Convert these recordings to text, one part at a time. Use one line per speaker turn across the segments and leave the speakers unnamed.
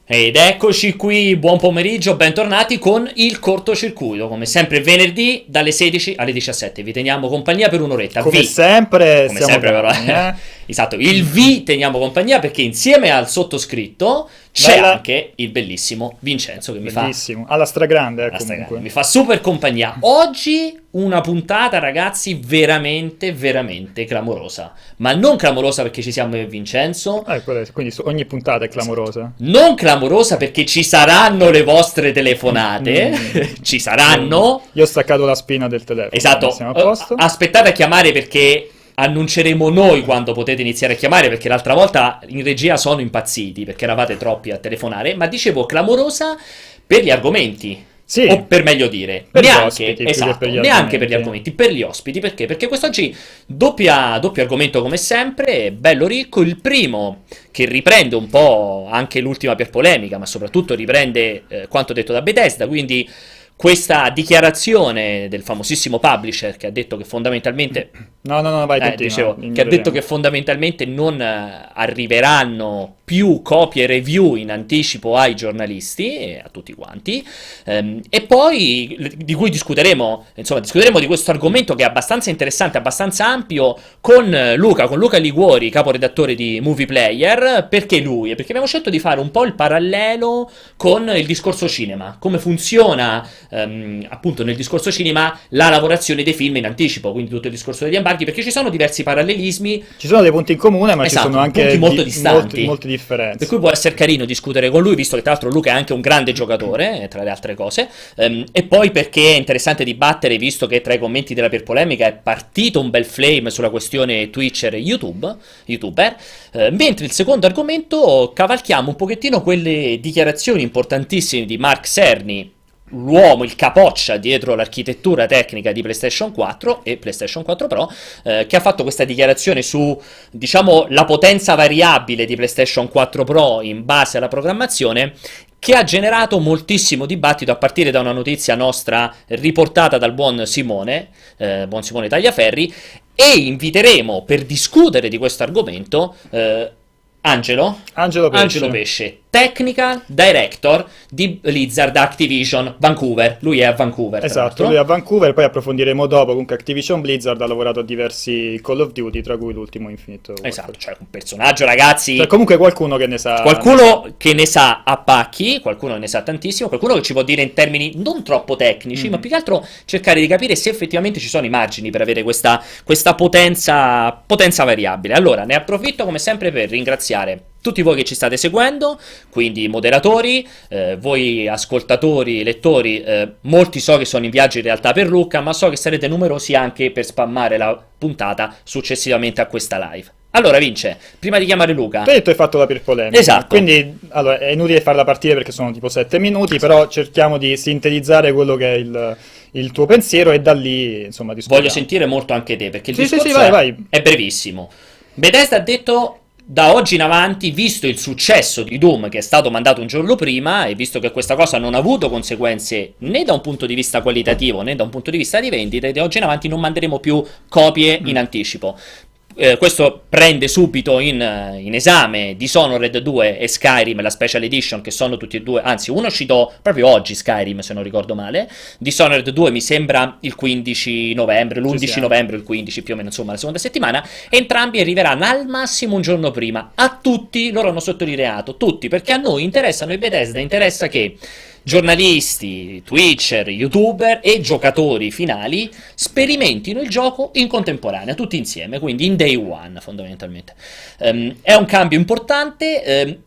Ed eccoci qui, buon pomeriggio, bentornati con il cortocircuito, come sempre venerdì dalle 16 alle 17, vi teniamo compagnia per un'oretta.
Come sempre
Come
siamo
sempre però,
bravi, eh?
esatto, il vi teniamo compagnia perché insieme al sottoscritto c'è
Bella.
anche il bellissimo Vincenzo che mi fa
Bellissimo, alla stragrande
la stragrande,
comunque.
mi fa super compagnia. Oggi una puntata, ragazzi, veramente, veramente clamorosa. Ma non clamorosa perché ci siamo io e Vincenzo,
Quindi ogni puntata è clamorosa.
non clamorosa perché ci saranno le vostre telefonate,
Mm.
ci saranno.
Io ho staccato la spina del telefono.
Esatto,
Siamo a posto.
aspettate a chiamare perché annunceremo noi quando potete iniziare a chiamare, perché l'altra volta in regia sono impazziti perché eravate troppi a telefonare, ma dicevo clamorosa per gli argomenti.
Sì.
O per meglio dire,
Per gli
neanche,
ospiti, più che
esatto,
per gli
neanche per gli
argomenti.
argomenti, per gli ospiti, perché? Perché quest'oggi doppio argomento come sempre, bello ricco, il primo che riprende un po' anche l'ultima per polemica, ma soprattutto riprende quanto detto da Bethesda, quindi questa dichiarazione del famosissimo publisher che ha detto che fondamentalmente
No, vai, continua.
dicevo, che ha
Ignoreremo.
detto che fondamentalmente non arriveranno più copie review in anticipo ai giornalisti e a tutti quanti. E poi di cui discuteremo, insomma, discuteremo di questo argomento che è abbastanza interessante, abbastanza ampio con Luca Liguori, caporedattore di Movie Player. Perché lui? Perché abbiamo scelto di fare un po' il parallelo con il discorso cinema, come funziona appunto nel discorso cinema la lavorazione dei film in anticipo, quindi tutto il discorso degli embarghi, perché ci sono diversi parallelismi.
Ci sono dei punti in comune, ma
Esatto,
ci sono anche
punti molto distanti.
molte differenze.
Per cui può essere carino discutere con lui, visto che tra l'altro Luca è anche un grande giocatore, tra le altre cose. E poi perché è interessante dibattere, visto che tra i commenti della per polemica è partito un bel flame sulla questione Twitcher e YouTuber. Mentre il secondo argomento cavalchiamo un pochettino quelle dichiarazioni importantissime di Mark Cerny, l'uomo, il capoccia dietro l'architettura tecnica di PlayStation 4 e PlayStation 4 Pro, che ha fatto questa dichiarazione su, diciamo, la potenza variabile di PlayStation 4 Pro in base alla programmazione, che ha generato moltissimo dibattito a partire da una notizia nostra riportata dal buon Simone Tagliaferri, e inviteremo per discutere di questo argomento Angelo Pesce, Technical Director di Blizzard Activision Vancouver. Lui è a Vancouver, tra
Esatto,
l'altro.
lui è a Vancouver, poi approfondiremo dopo. Comunque Activision Blizzard ha lavorato a diversi Call of Duty, tra cui l'ultimo Infinite Warfare.
Esatto, cioè un personaggio, ragazzi.
Cioè, comunque qualcuno che ne sa.
Qualcuno che ne sa a pacchi, qualcuno ne sa tantissimo, qualcuno che ci può dire in termini non troppo tecnici, ma più che altro cercare di capire se effettivamente ci sono i margini per avere questa potenza variabile. Allora, ne approfitto come sempre per ringraziare tutti voi che ci state seguendo, quindi moderatori, voi ascoltatori, lettori, molti so che sono in viaggio in realtà per Lucca, ma so che sarete numerosi anche per spammare la puntata successivamente a questa live. Allora Vince, prima di chiamare Luca,
Tu hai detto hai fatto la per polemica.
Esatto.
Quindi allora, è inutile farla partire perché sono tipo 7 minuti, però cerchiamo di sintetizzare quello che è il tuo pensiero e da lì, insomma, discutiamo.
voglio sentire molto anche te, perché il
Sì,
discorso
vai.
è brevissimo. Bethesda ha detto: da oggi in avanti, visto il successo di Doom che è stato mandato un giorno prima e visto che questa cosa non ha avuto conseguenze né da un punto di vista qualitativo né da un punto di vista di vendite, da oggi in avanti non manderemo più copie in anticipo. Questo prende subito in esame Dishonored 2 e Skyrim, la Special Edition, che sono tutti e due, anzi uno è uscito proprio oggi, Skyrim se non ricordo male, Dishonored 2 mi sembra il 15 novembre, l'11
Sì.
novembre, il 15 più o meno, insomma la seconda settimana. Entrambi arriveranno al massimo un giorno prima. A tutti loro hanno sottolineato, tutti, perché a noi interessano, i Bethesda interessa che giornalisti, Twitcher, YouTuber e giocatori finali sperimentino il gioco in contemporanea, tutti insieme, quindi in day one fondamentalmente. È un cambio importante.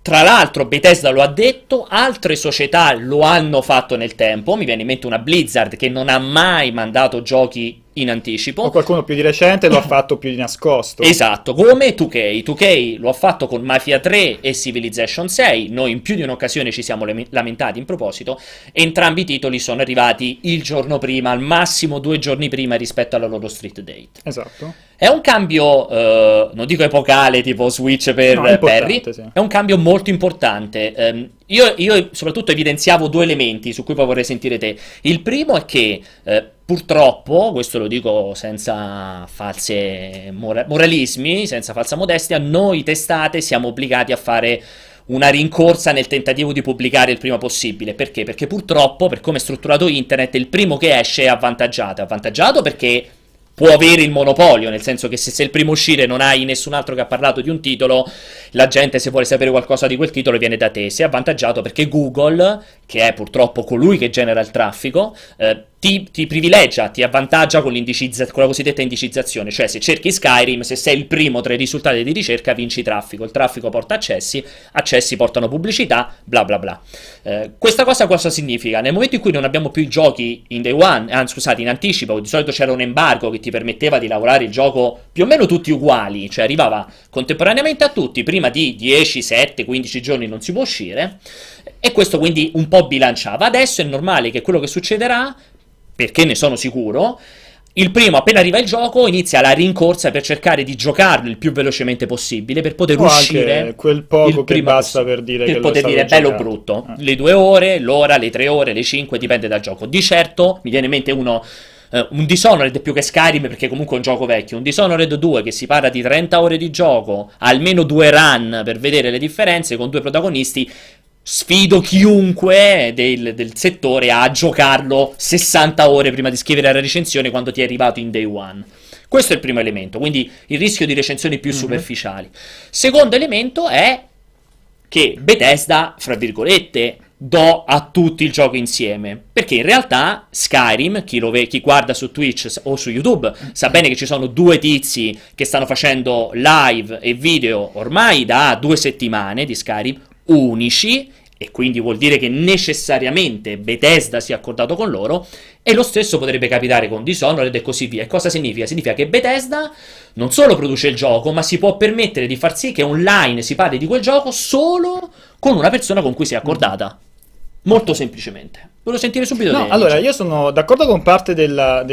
Tra l'altro Bethesda lo ha detto, altre società lo hanno fatto nel tempo, mi viene in mente una Blizzard che non ha mai mandato giochi in anticipo.
O qualcuno più di recente lo ha fatto più di nascosto.
Esatto, come 2K lo ha fatto con Mafia 3 e Civilization 6, noi in più di un'occasione ci siamo lamentati in proposito, entrambi i titoli sono arrivati il giorno prima, al massimo 2 giorni prima rispetto alla loro street date.
Esatto.
È un cambio, non dico epocale tipo Switch per
No, importante,
Perry,
sì.
è un cambio molto importante. Io soprattutto evidenziavo 2 elementi su cui poi vorrei sentire te. Il primo è che purtroppo, questo lo dico senza false moralismi, senza falsa modestia, noi testate siamo obbligati a fare una rincorsa nel tentativo di pubblicare il prima possibile. Perché? Perché purtroppo, per come è strutturato internet, il primo che esce è avvantaggiato. È avvantaggiato perché può avere il monopolio, nel senso che se sei il primo a uscire non hai nessun altro che ha parlato di un titolo, la gente, se vuole sapere qualcosa di quel titolo, viene da te. Sei avvantaggiato perché Google, che è purtroppo colui che genera il traffico, ti privilegia, ti avvantaggia con la cosiddetta indicizzazione. Cioè, se cerchi Skyrim, se sei il primo tra i risultati di ricerca, vinci traffico. Il traffico porta accessi, accessi portano pubblicità, bla bla bla. Questa cosa significa? Nel momento in cui non abbiamo più i giochi in day one, scusate, in anticipo, di solito c'era un embargo che ti permetteva di lavorare il gioco più o meno tutti uguali, cioè arrivava contemporaneamente a tutti, prima di 10, 7, 15 giorni non si può uscire, e questo quindi un po' bilanciava. Adesso è normale che quello che succederà, perché ne sono sicuro, il primo, appena arriva il gioco, inizia la rincorsa per cercare di giocarlo il più velocemente possibile per poter uscire
anche quel poco che basta per dire che
per poter dire bello o brutto. Le 2 ore, l'ora, le 3 ore, le 5, dipende dal gioco. Di certo mi viene in mente un Dishonored più che Skyrim, perché comunque è un gioco vecchio. Un Dishonored 2 che si parla di 30 ore di gioco, almeno 2 run per vedere le differenze, con 2 protagonisti. Sfido chiunque del settore a giocarlo 60 ore prima di scrivere la recensione quando ti è arrivato in day one. Questo è il primo elemento, quindi il rischio di recensioni più superficiali. Secondo elemento è che Bethesda, fra virgolette, do a tutti il gioco insieme, perché in realtà Skyrim, chi guarda su Twitch o su YouTube sa bene che ci sono 2 tizi che stanno facendo live e video ormai da 2 settimane di Skyrim, unici, e quindi vuol dire che necessariamente Bethesda si è accordato con loro, e lo stesso potrebbe capitare con Dishonored e così via. E cosa significa? Significa che Bethesda non solo produce il gioco, ma si può permettere di far sì che online si parli di quel gioco solo con una persona con cui si è accordata. Molto semplicemente. Volevo sentire subito.
No, allora, io sono d'accordo con parte della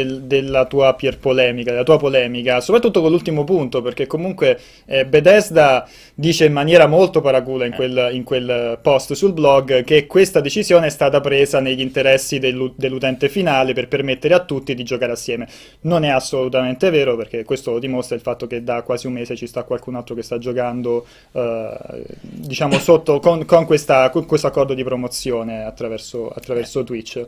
tua polemica, della tua polemica, soprattutto con l'ultimo punto, perché comunque Bethesda dice in maniera molto paracula in quel post sul blog che questa decisione è stata presa negli interessi dell'utente finale per permettere a tutti di giocare assieme. Non è assolutamente vero, perché questo lo dimostra il fatto che da quasi un mese ci sta qualcun altro che sta giocando, diciamo, sotto con questo accordo di promozione attraverso Twitch.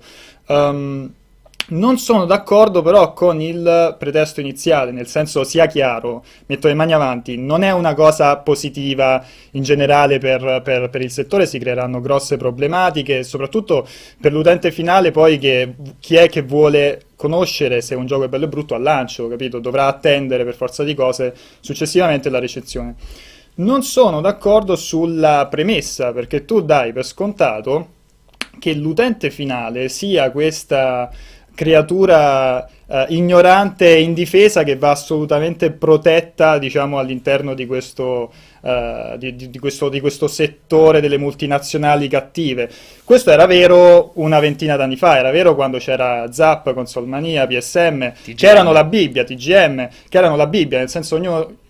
Non sono d'accordo però con il pretesto iniziale, nel senso, sia chiaro, metto le mani avanti, non è una cosa positiva in generale per il settore, si creeranno grosse problematiche, soprattutto per l'utente finale, poi chi è che vuole conoscere se un gioco è bello e brutto al lancio, capito? Dovrà attendere per forza di cose successivamente la recensione. Non sono d'accordo sulla premessa, perché tu dai per scontato che l'utente finale sia questa creatura ignorante e indifesa che va assolutamente protetta, diciamo, all'interno di questo settore delle multinazionali cattive. Questo era vero una ventina d'anni fa, era vero quando c'era Zap, Consolmania, PSM, TGM, che erano la Bibbia, TGM, che erano la Bibbia, nel senso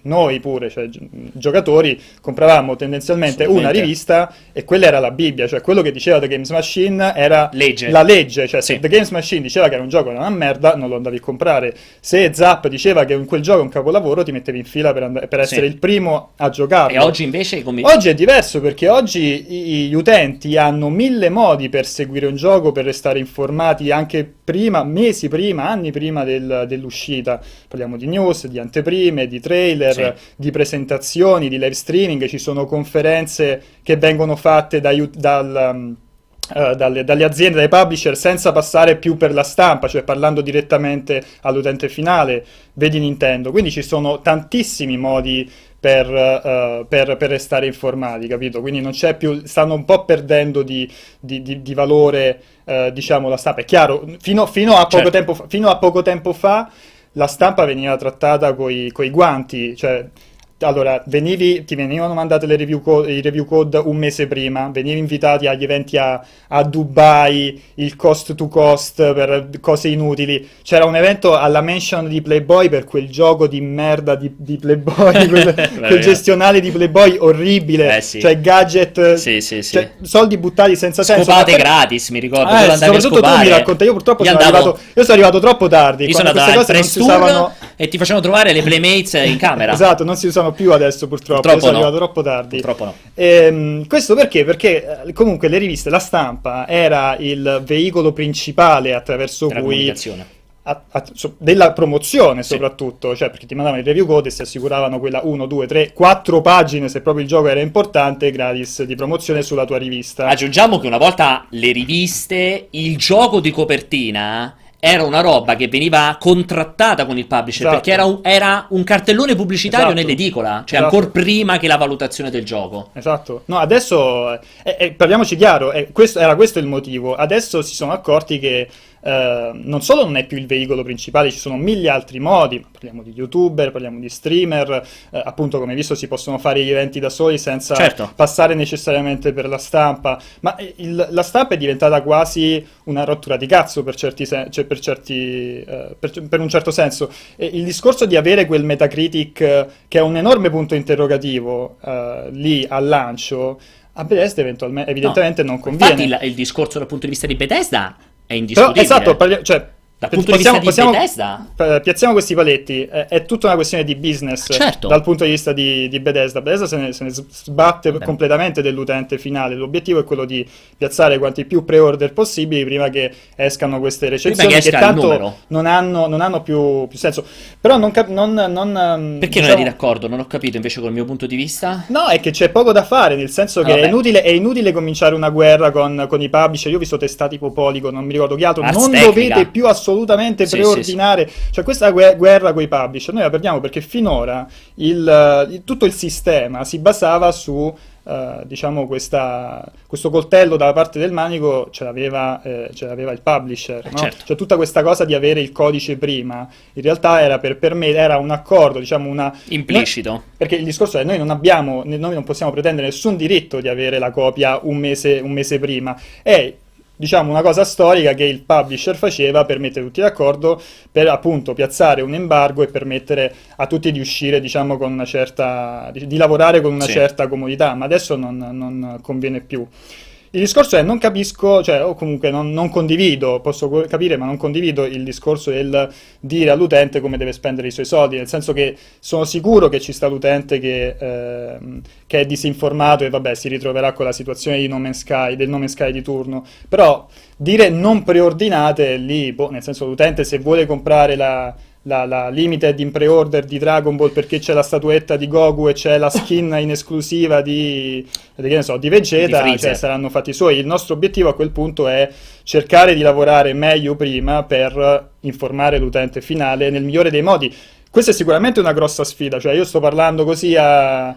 noi pure, cioè giocatori, compravamo tendenzialmente una rivista e quella era la Bibbia, cioè quello che diceva The Games Machine era la legge, cioè se The Games Machine diceva che era un gioco era una merda, non lo andavi a comprare. Se Zap diceva che quel gioco è un capolavoro, ti mettevi in fila per essere il primo a giocarlo.
E oggi invece
Oggi è diverso, perché oggi gli utenti hanno 1000 modi per seguire un gioco, per restare informati anche prima, mesi prima, anni prima dell'uscita. Parliamo di news, di anteprime, di trailer, di presentazioni, di live streaming, ci sono conferenze che vengono fatte dalle aziende, dai publisher, senza passare più per la stampa, cioè parlando direttamente all'utente finale, vedi Nintendo. Quindi ci sono tantissimi modi per restare informati, capito? Quindi non c'è più, stanno un po' perdendo di valore, diciamo, la stampa. È chiaro, fino a poco tempo fa la stampa veniva trattata coi guanti, cioè allora ti venivano mandate i review code un mese prima, venivi invitati agli eventi a Dubai, il cost to cost per cose inutili. C'era un evento alla Mansion di Playboy per quel gioco di merda di Playboy, quel gestionale di Playboy orribile, cioè gadget, cioè, soldi buttati senza senso.
Scopate gratis, mi ricordo.
Soprattutto tu mi racconti, io purtroppo sono arrivato troppo tardi,
Io sono andato al press tour E ti facevano trovare le Playmates in camera.
Esatto, non si usano più adesso purtroppo,
Purtroppo
sono
no.
arrivato troppo tardi.
Purtroppo no.
Questo perché? Perché comunque le riviste, la stampa era il veicolo principale attraverso
Per la
cui
comunicazione.
della promozione
Sì.
soprattutto, cioè perché ti mandavano il review code e si assicuravano quella 1, 2, 3, 4 pagine se proprio il gioco era importante gratis di promozione sulla tua rivista.
Aggiungiamo che una volta le riviste, il gioco di copertina era una roba che veniva contrattata con il publisher,
Esatto.
perché era un cartellone pubblicitario
Esatto.
nell'edicola, cioè
Esatto.
ancora prima che la valutazione del gioco.
Esatto, no, adesso parliamoci chiaro, era questo il motivo. Adesso si sono accorti che non solo non è più il veicolo principale, ci sono mille altri modi. Parliamo di YouTuber, parliamo di streamer, appunto, come hai visto, si possono fare gli eventi da soli senza
Certo.
passare necessariamente per la stampa. Ma la stampa è diventata quasi una rottura di cazzo per cioè per un certo senso. E il discorso di avere quel Metacritic che è un enorme punto interrogativo lì al lancio, a Bethesda evidentemente non conviene.
Infatti il discorso dal punto di vista di Bethesda è
Però,
indiscutibile.
esatto, cioè,
Dal punto di vista di Bethesda?
piazziamo questi paletti, è tutta una questione di business
Certo.
dal punto di vista di Bethesda. Bethesda se ne sbatte
Vabbè.
completamente dell'utente finale. L'obiettivo è quello di piazzare quanti più pre-order possibili prima che escano queste recensioni
che
che
esca il
tanto
numero.
non hanno più senso. Però
Perché non
diciamo-
eri d'accordo? Non ho capito invece col mio punto di vista.
No, è che c'è poco da fare, nel senso che
Vabbè.
è inutile cominciare una guerra con i publisher. Io ho visto testati tipo Polygon, non mi ricordo chi altro.
Ars
Non
Technica.
dovete più assolutamente
Sì,
preordinare. Cioè, questa guerra con i publisher noi la perdiamo perché finora tutto il sistema si basava su. Diciamo questo coltello dalla parte del manico ce l'aveva il publisher, no?
Certo.
Cioè tutta questa cosa di avere il codice prima in realtà era per me era un accordo, diciamo
Implicito.
perché il discorso è noi non possiamo pretendere nessun diritto di avere la copia un mese prima. È diciamo una cosa storica che il publisher faceva per mettere tutti d'accordo, per appunto piazzare un embargo e permettere a tutti di uscire, diciamo, con una certa, di lavorare con una
Sì.
certa comodità, ma adesso non conviene più. Il discorso è non capisco, cioè, o comunque non condivido, posso capire, ma non condivido il discorso del dire all'utente come deve spendere i suoi soldi, nel senso che sono sicuro che ci sta l'utente che è disinformato e vabbè si ritroverà con la situazione di No Man's Sky, del No Man's Sky di turno, però dire non preordinate lì, nel senso l'utente se vuole comprare la limited in pre-order di Dragon Ball perché c'è la statuetta di Goku e c'è la skin in esclusiva che ne so, di Vegeta,
Di Freezer.
cioè saranno fatti suoi. Il nostro obiettivo a quel punto è cercare di lavorare meglio prima per informare l'utente finale nel migliore dei modi. Questa è sicuramente una grossa sfida, cioè io sto parlando così a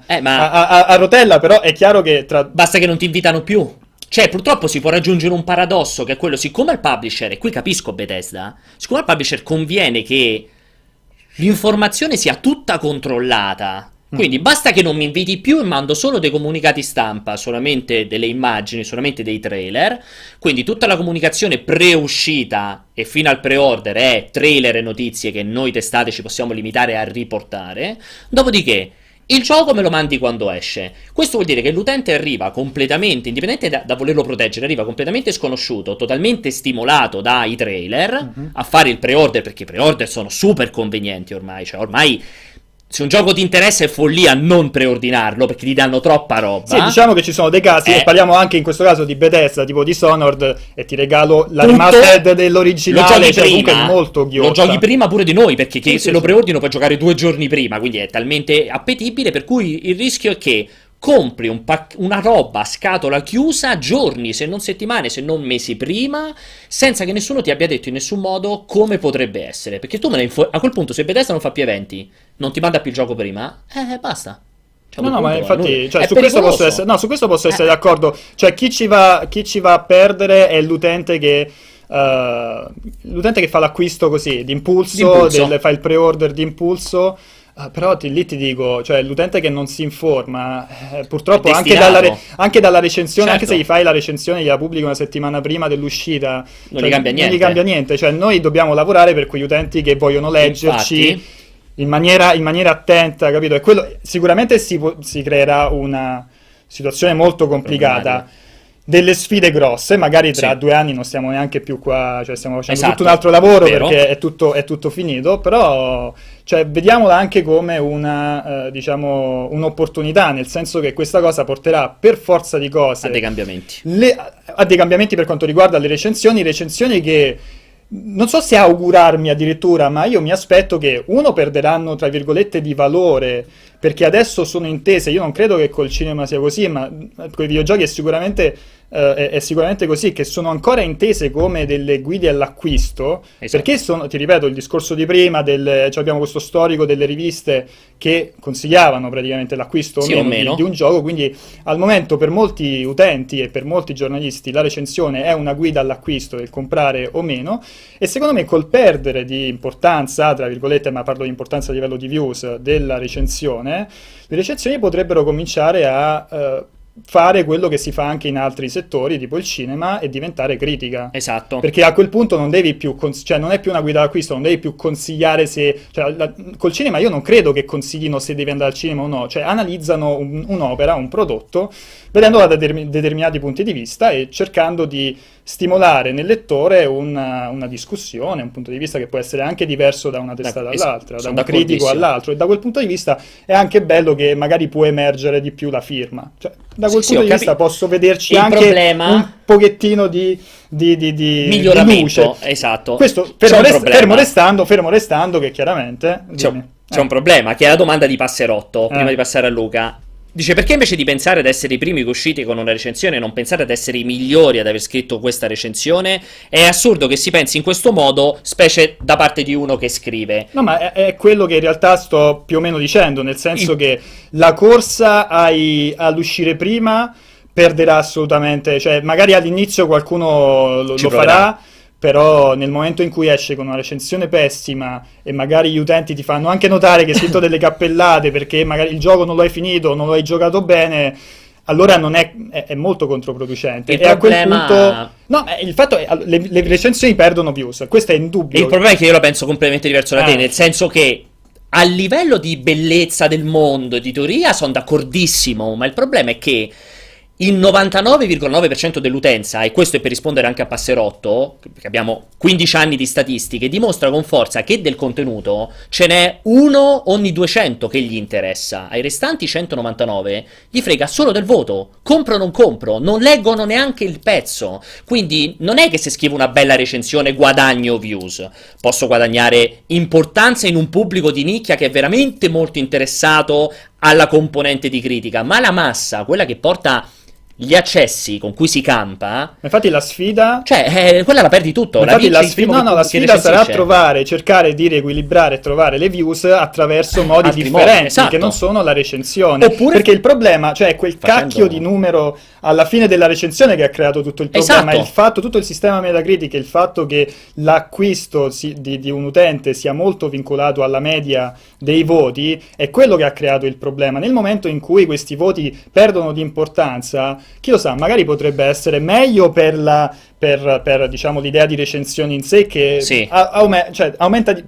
rotella, però è chiaro che
Basta che non ti invitano più. Cioè, purtroppo si può raggiungere un paradosso che è quello, siccome al publisher, e qui capisco Bethesda, siccome al publisher conviene che l'informazione sia tutta controllata, quindi basta che non mi inviti più e mando solo dei comunicati stampa, solamente delle immagini, solamente dei trailer, quindi tutta la comunicazione pre-uscita e fino al pre-order è trailer e notizie che noi testate ci possiamo limitare a riportare, dopodiché il gioco me lo mandi quando esce. Questo vuol dire che l'utente arriva completamente, indipendente da volerlo proteggere, arriva completamente sconosciuto, totalmente stimolato dai trailer a fare il pre-order, perché i pre-order sono super convenienti ormai. Cioè ormai se un gioco ti interessa è follia non preordinarlo perché ti danno troppa roba.
Sì, diciamo che ci sono dei casi, e parliamo anche in questo caso di Bethesda, tipo Dishonored, e ti regalo la
Tutto
remastered dell'originale,
lo giochi
cioè comunque
prima,
è molto ghiotta.
lo giochi prima pure di noi, perché
Sì,
se
sì,
lo
sì.
preordino puoi giocare 2 giorni prima, quindi è talmente appetibile, per cui il rischio è che compri una roba a scatola chiusa giorni, se non settimane, se non mesi prima, senza che nessuno ti abbia detto in nessun modo come potrebbe essere, perché tu a quel punto se Bethesda non fa più eventi, non ti manda più il gioco prima, basta. Cioè, a
No,
quel
ma
punto,
infatti, cioè,
è
su questo
pericoloso.
su questo posso essere d'accordo. Cioè, chi ci va a perdere è l'utente che fa l'acquisto così, d'impulso, fa il pre-order d'impulso. Però lì ti dico, cioè l'utente che non si informa, purtroppo
È destinato.
anche dalla recensione,
Certo.
anche se gli fai la recensione, gliela pubblichi una settimana prima dell'uscita,
Non gli cambia niente.
Non gli cambia niente. Cioè noi dobbiamo lavorare per quegli utenti che vogliono leggerci
Infatti.
in maniera attenta, capito? E quello sicuramente si creerà una situazione molto complicata.
Problematica.
delle sfide grosse, magari tra
Sì,
2 anni non stiamo neanche più qua, cioè stiamo facendo tutto un
esatto,
altro lavoro
vero.
perché è tutto finito, però cioè, vediamola anche come una, diciamo, un'opportunità, nel senso che questa cosa porterà per forza di
A dei
cose
cambiamenti.
a dei cambiamenti per quanto riguarda le recensioni che non so se augurarmi addirittura, ma io mi aspetto che uno perderanno, tra virgolette, di valore, perché adesso sono intese, io non credo che col cinema sia così, ma con i videogiochi è sicuramente così, che sono ancora intese come delle guide all'acquisto, perché
Esatto.
sono, ti ripeto, il discorso di prima, cioè abbiamo questo storico delle riviste che consigliavano praticamente l'acquisto o
Sì o
meno di
meno.
un gioco, quindi al momento per molti utenti e per molti giornalisti la recensione è una guida all'acquisto del comprare o meno, e secondo me col perdere di importanza, tra virgolette, ma parlo di importanza a livello di views della recensione, le recensioni potrebbero cominciare a fare quello che si fa anche in altri settori, tipo il cinema, e diventare critica.
Esatto.
Perché a quel punto non devi più, cioè non è più una guida d'acquisto, non devi più consigliare se, cioè col cinema io non credo che consiglino se devi andare al cinema o no, cioè analizzano un'opera, un prodotto, vedendo da determinati punti di vista e cercando di stimolare nel lettore una discussione, un punto di vista che può essere anche diverso da una testata all'altra, da
Sono
un critico
d'accordissimo.
all'altro, e da quel punto di vista è anche bello che magari può emergere di più la firma. Cioè, da
Sì,
quel
sì,
punto
ho
di vista
capito.
posso vederci
Il
anche un
problema...
pochettino di luce.
Miglioramento, esatto.
Questo
C'è un problema.
fermo restando che chiaramente,
C'è
dimmi.
c'è un problema, che è la domanda di Passerotto, prima
Eh.
di passare a Luca. Dice, perché invece di pensare ad essere i primi che usciti con una recensione, non pensate ad essere i migliori ad aver scritto questa recensione? È assurdo che si pensi in questo modo, specie da parte di uno che scrive.
No, ma è quello che in realtà sto più o meno dicendo, nel senso
Il-
che la corsa all'uscire prima perderà assolutamente, cioè magari all'inizio qualcuno
Ci
lo
proverà.
farà, però nel momento in cui esce con una recensione pessima e magari gli utenti ti fanno anche notare che hai scritto delle cappellate perché magari il gioco non lo hai finito, non lo hai giocato bene, allora non è molto controproducente.
Il
E a quel punto...
problema...
No, il fatto è le recensioni perdono views, questo è
Il
indubbio.
problema è che io la penso completamente diverso da te,
Eh.
nel senso che a livello di bellezza del mondo, di teoria, sono d'accordissimo, ma il problema è che il 99,9% dell'utenza, e questo è per rispondere anche a Passerotto, perché abbiamo 15 anni di statistiche, dimostra con forza che del contenuto ce n'è uno ogni 200 che gli interessa. Ai restanti 199 gli frega solo del voto. Compro o non compro, non leggono neanche il pezzo. Quindi non è che se scrivo una bella recensione guadagno views. Posso guadagnare importanza in un pubblico di nicchia che è veramente molto interessato alla componente di critica, ma la massa, quella che porta gli accessi con cui si campa,
Infatti la sfida...
cioè, quella la perdi tutto, la
Infatti
vince il primo
no, no, la
che
sfida sarà
recensisce.
trovare, cercare di riequilibrare e trovare le views attraverso modi
Altri modi,
differenti
esatto.
che non sono la recensione.
Oppure
Perché il problema, cioè è quel
facendo...
cacchio di numero alla fine della recensione che ha creato tutto il problema,
Esatto.
il fatto, tutto il sistema Metacritic, il fatto che l'acquisto di un utente sia molto vincolato alla media dei voti, è quello che ha creato il problema. Nel momento in cui questi voti perdono di importanza, chi lo sa, magari potrebbe essere meglio per, diciamo, l'idea di recensioni in sé che
Sì,
cioè,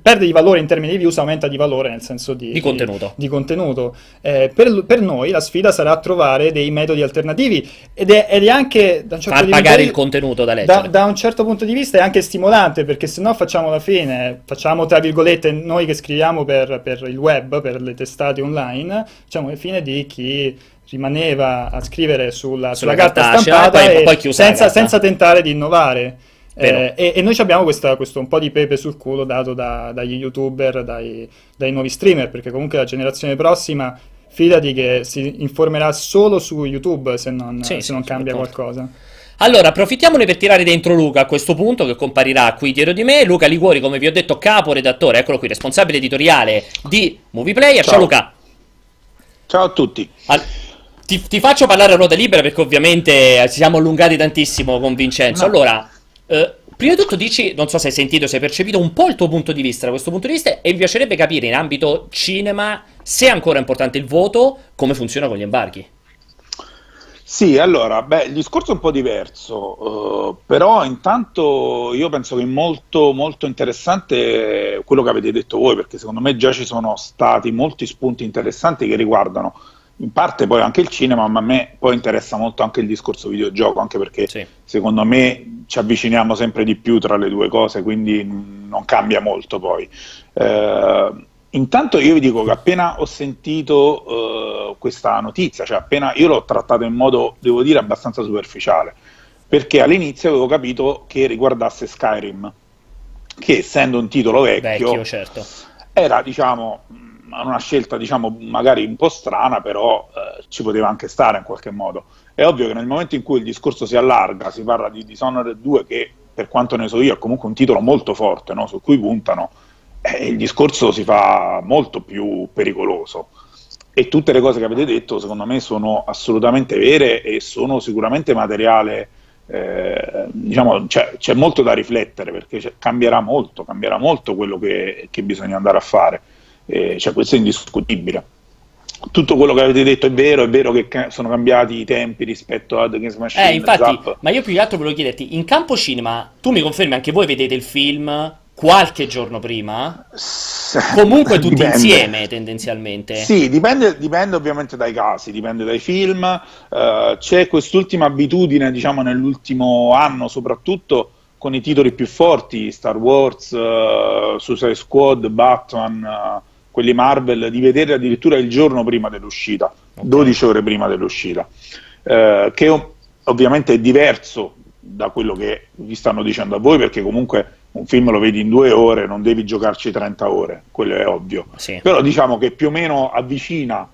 perde di valore in termini di views, aumenta di valore nel senso
di contenuto.
di contenuto. Per noi la sfida sarà trovare dei metodi alternativi ed è anche da un certo
Far
di
pagare
vista-
il contenuto da
da,
leggere.
da un certo punto di vista è anche stimolante, perché se no facciamo la fine, facciamo tra virgolette noi che scriviamo per il web, per le testate online, facciamo la fine di chi rimaneva a scrivere sulla carta
cartacea,
stampata
e
e
poi chiusa la carta.
senza tentare di innovare.
Vero.
E noi ci abbiamo questo un po' di pepe sul culo dato dagli youtuber, dai nuovi streamer, perché comunque la generazione prossima, fidati che si informerà solo su YouTube se non,
Sì,
se
sì,
non
sono
cambia
d'accordo.
qualcosa.
Allora, approfittiamone per tirare dentro Luca a questo punto, che comparirà qui dietro di me. Luca Liguori, come vi ho detto, capo redattore, eccolo qui, responsabile editoriale di Movie Player. Ciao
Ciao.
Luca.
Ciao a tutti.
Al- ti faccio parlare a ruota libera perché ovviamente ci siamo allungati tantissimo con Vincenzo.
No.
Allora, prima di tutto dici, non so se hai sentito, se hai percepito un po' il tuo punto di vista da questo punto di vista, e mi piacerebbe capire in ambito cinema se è ancora importante il voto, come funziona con gli embarghi.
Sì, allora, beh, il discorso è un po' diverso, però intanto io penso che è molto, molto interessante quello che avete detto voi, perché secondo me già ci sono stati molti spunti interessanti che riguardano in parte poi anche il cinema, ma a me poi interessa molto anche il discorso videogioco, anche perché
Sì.
secondo me ci avviciniamo sempre di più tra le due cose, quindi non cambia molto poi. Intanto io vi dico che appena ho sentito questa notizia, cioè appena io l'ho trattata in modo, devo dire, abbastanza superficiale, perché all'inizio avevo capito che riguardasse Skyrim, che essendo un titolo vecchio,
certo.
era, diciamo, una scelta, diciamo, magari un po' strana, però ci poteva anche stare in qualche modo. È ovvio che nel momento in cui il discorso si allarga, si parla di Dishonored 2, che per quanto ne so io è comunque un titolo molto forte, no? Su cui puntano, il discorso si fa molto più pericoloso. E tutte le cose che avete detto, secondo me, sono assolutamente vere e sono sicuramente materiale. Diciamo, c'è molto da riflettere, perché cambierà molto quello che bisogna andare a fare. Cioè, questo è indiscutibile. Tutto quello che avete detto è vero che sono cambiati i tempi rispetto a The Games Machine.
Infatti,
Zap.
ma io più che altro volevo chiederti, in campo cinema, tu mi confermi anche voi vedete il film qualche giorno prima? Comunque tutti
Dipende.
insieme, tendenzialmente.
Sì, dipende ovviamente dai casi, dipende dai film. C'è quest'ultima abitudine, diciamo, nell'ultimo anno soprattutto, con i titoli più forti, Star Wars, Suicide Squad, Batman, quelli Marvel, di vedere addirittura il giorno prima dell'uscita, 12 ore prima dell'uscita, che ovviamente è diverso da quello che vi stanno dicendo a voi, perché comunque un film lo vedi in 2 ore, non devi giocarci 30 ore, quello è ovvio.
Sì.
Però diciamo che più o meno avvicina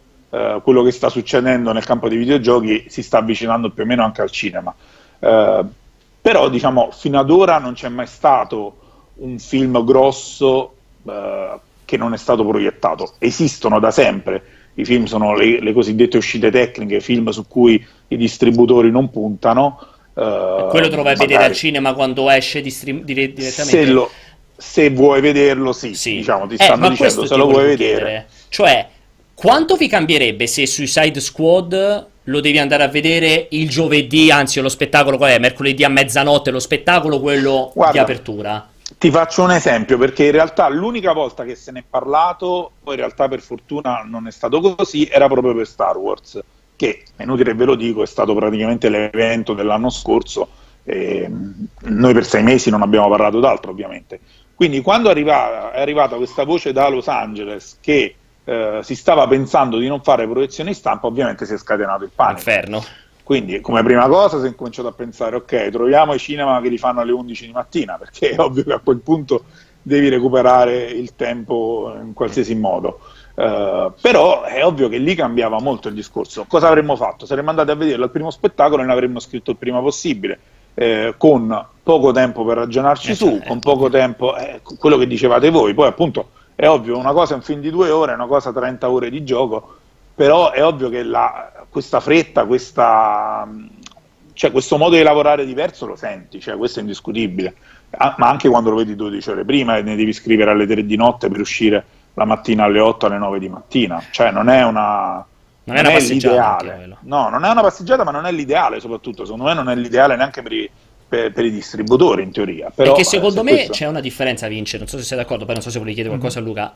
quello che sta succedendo nel campo dei videogiochi, si sta avvicinando più o meno anche al cinema. Però diciamo fino ad ora non c'è mai stato un film grosso che non è stato proiettato. Esistono da sempre, i film sono le cosiddette uscite tecniche, film su cui i distributori non puntano.
Quello te lo vai a vedere al cinema quando esce direttamente?
Se vuoi vederlo, sì. Diciamo, ti stanno dicendo se lo vuoi vedere.
Cioè, quanto vi cambierebbe se Suicide Squad lo devi andare a vedere il giovedì, anzi lo spettacolo qual è? Mercoledì a mezzanotte, lo spettacolo quello di apertura?
Ti faccio un esempio, perché in realtà l'unica volta che se ne è parlato, poi in realtà per fortuna non è stato così, era proprio per Star Wars, che, è inutile ve lo dico, è stato praticamente l'evento dell'anno scorso, noi per 6 mesi non abbiamo parlato d'altro ovviamente. Quindi quando è arrivata questa voce da Los Angeles che si stava pensando di non fare proiezioni stampa, ovviamente si è scatenato il panico.
Inferno.
Quindi come prima cosa si è cominciato a pensare, ok, troviamo i cinema che li fanno alle 11 di mattina, perché è ovvio che a quel punto devi recuperare il tempo in qualsiasi modo. Però è ovvio che lì cambiava molto il discorso. Cosa avremmo fatto? Saremmo andati a vederlo al primo spettacolo e ne avremmo scritto il prima possibile, con poco tempo per ragionarci su, con poco tempo, quello che dicevate voi. Poi appunto è ovvio, una cosa è un film di 2 ore, una cosa 30 ore di gioco, però è ovvio che questa fretta, cioè questo modo di lavorare diverso lo senti, cioè questo è indiscutibile, ma anche quando lo vedi 12 ore prima e ne devi scrivere alle 3 di notte per uscire la mattina alle 8, alle 9 di mattina, cioè non è l'ideale. No, non è una passeggiata, ma non è l'ideale, soprattutto secondo me non è l'ideale neanche per i distributori in teoria. Però,
perché secondo me c'è una differenza, Vince, non so se sei d'accordo, poi non so se volevi chiedere qualcosa a Luca.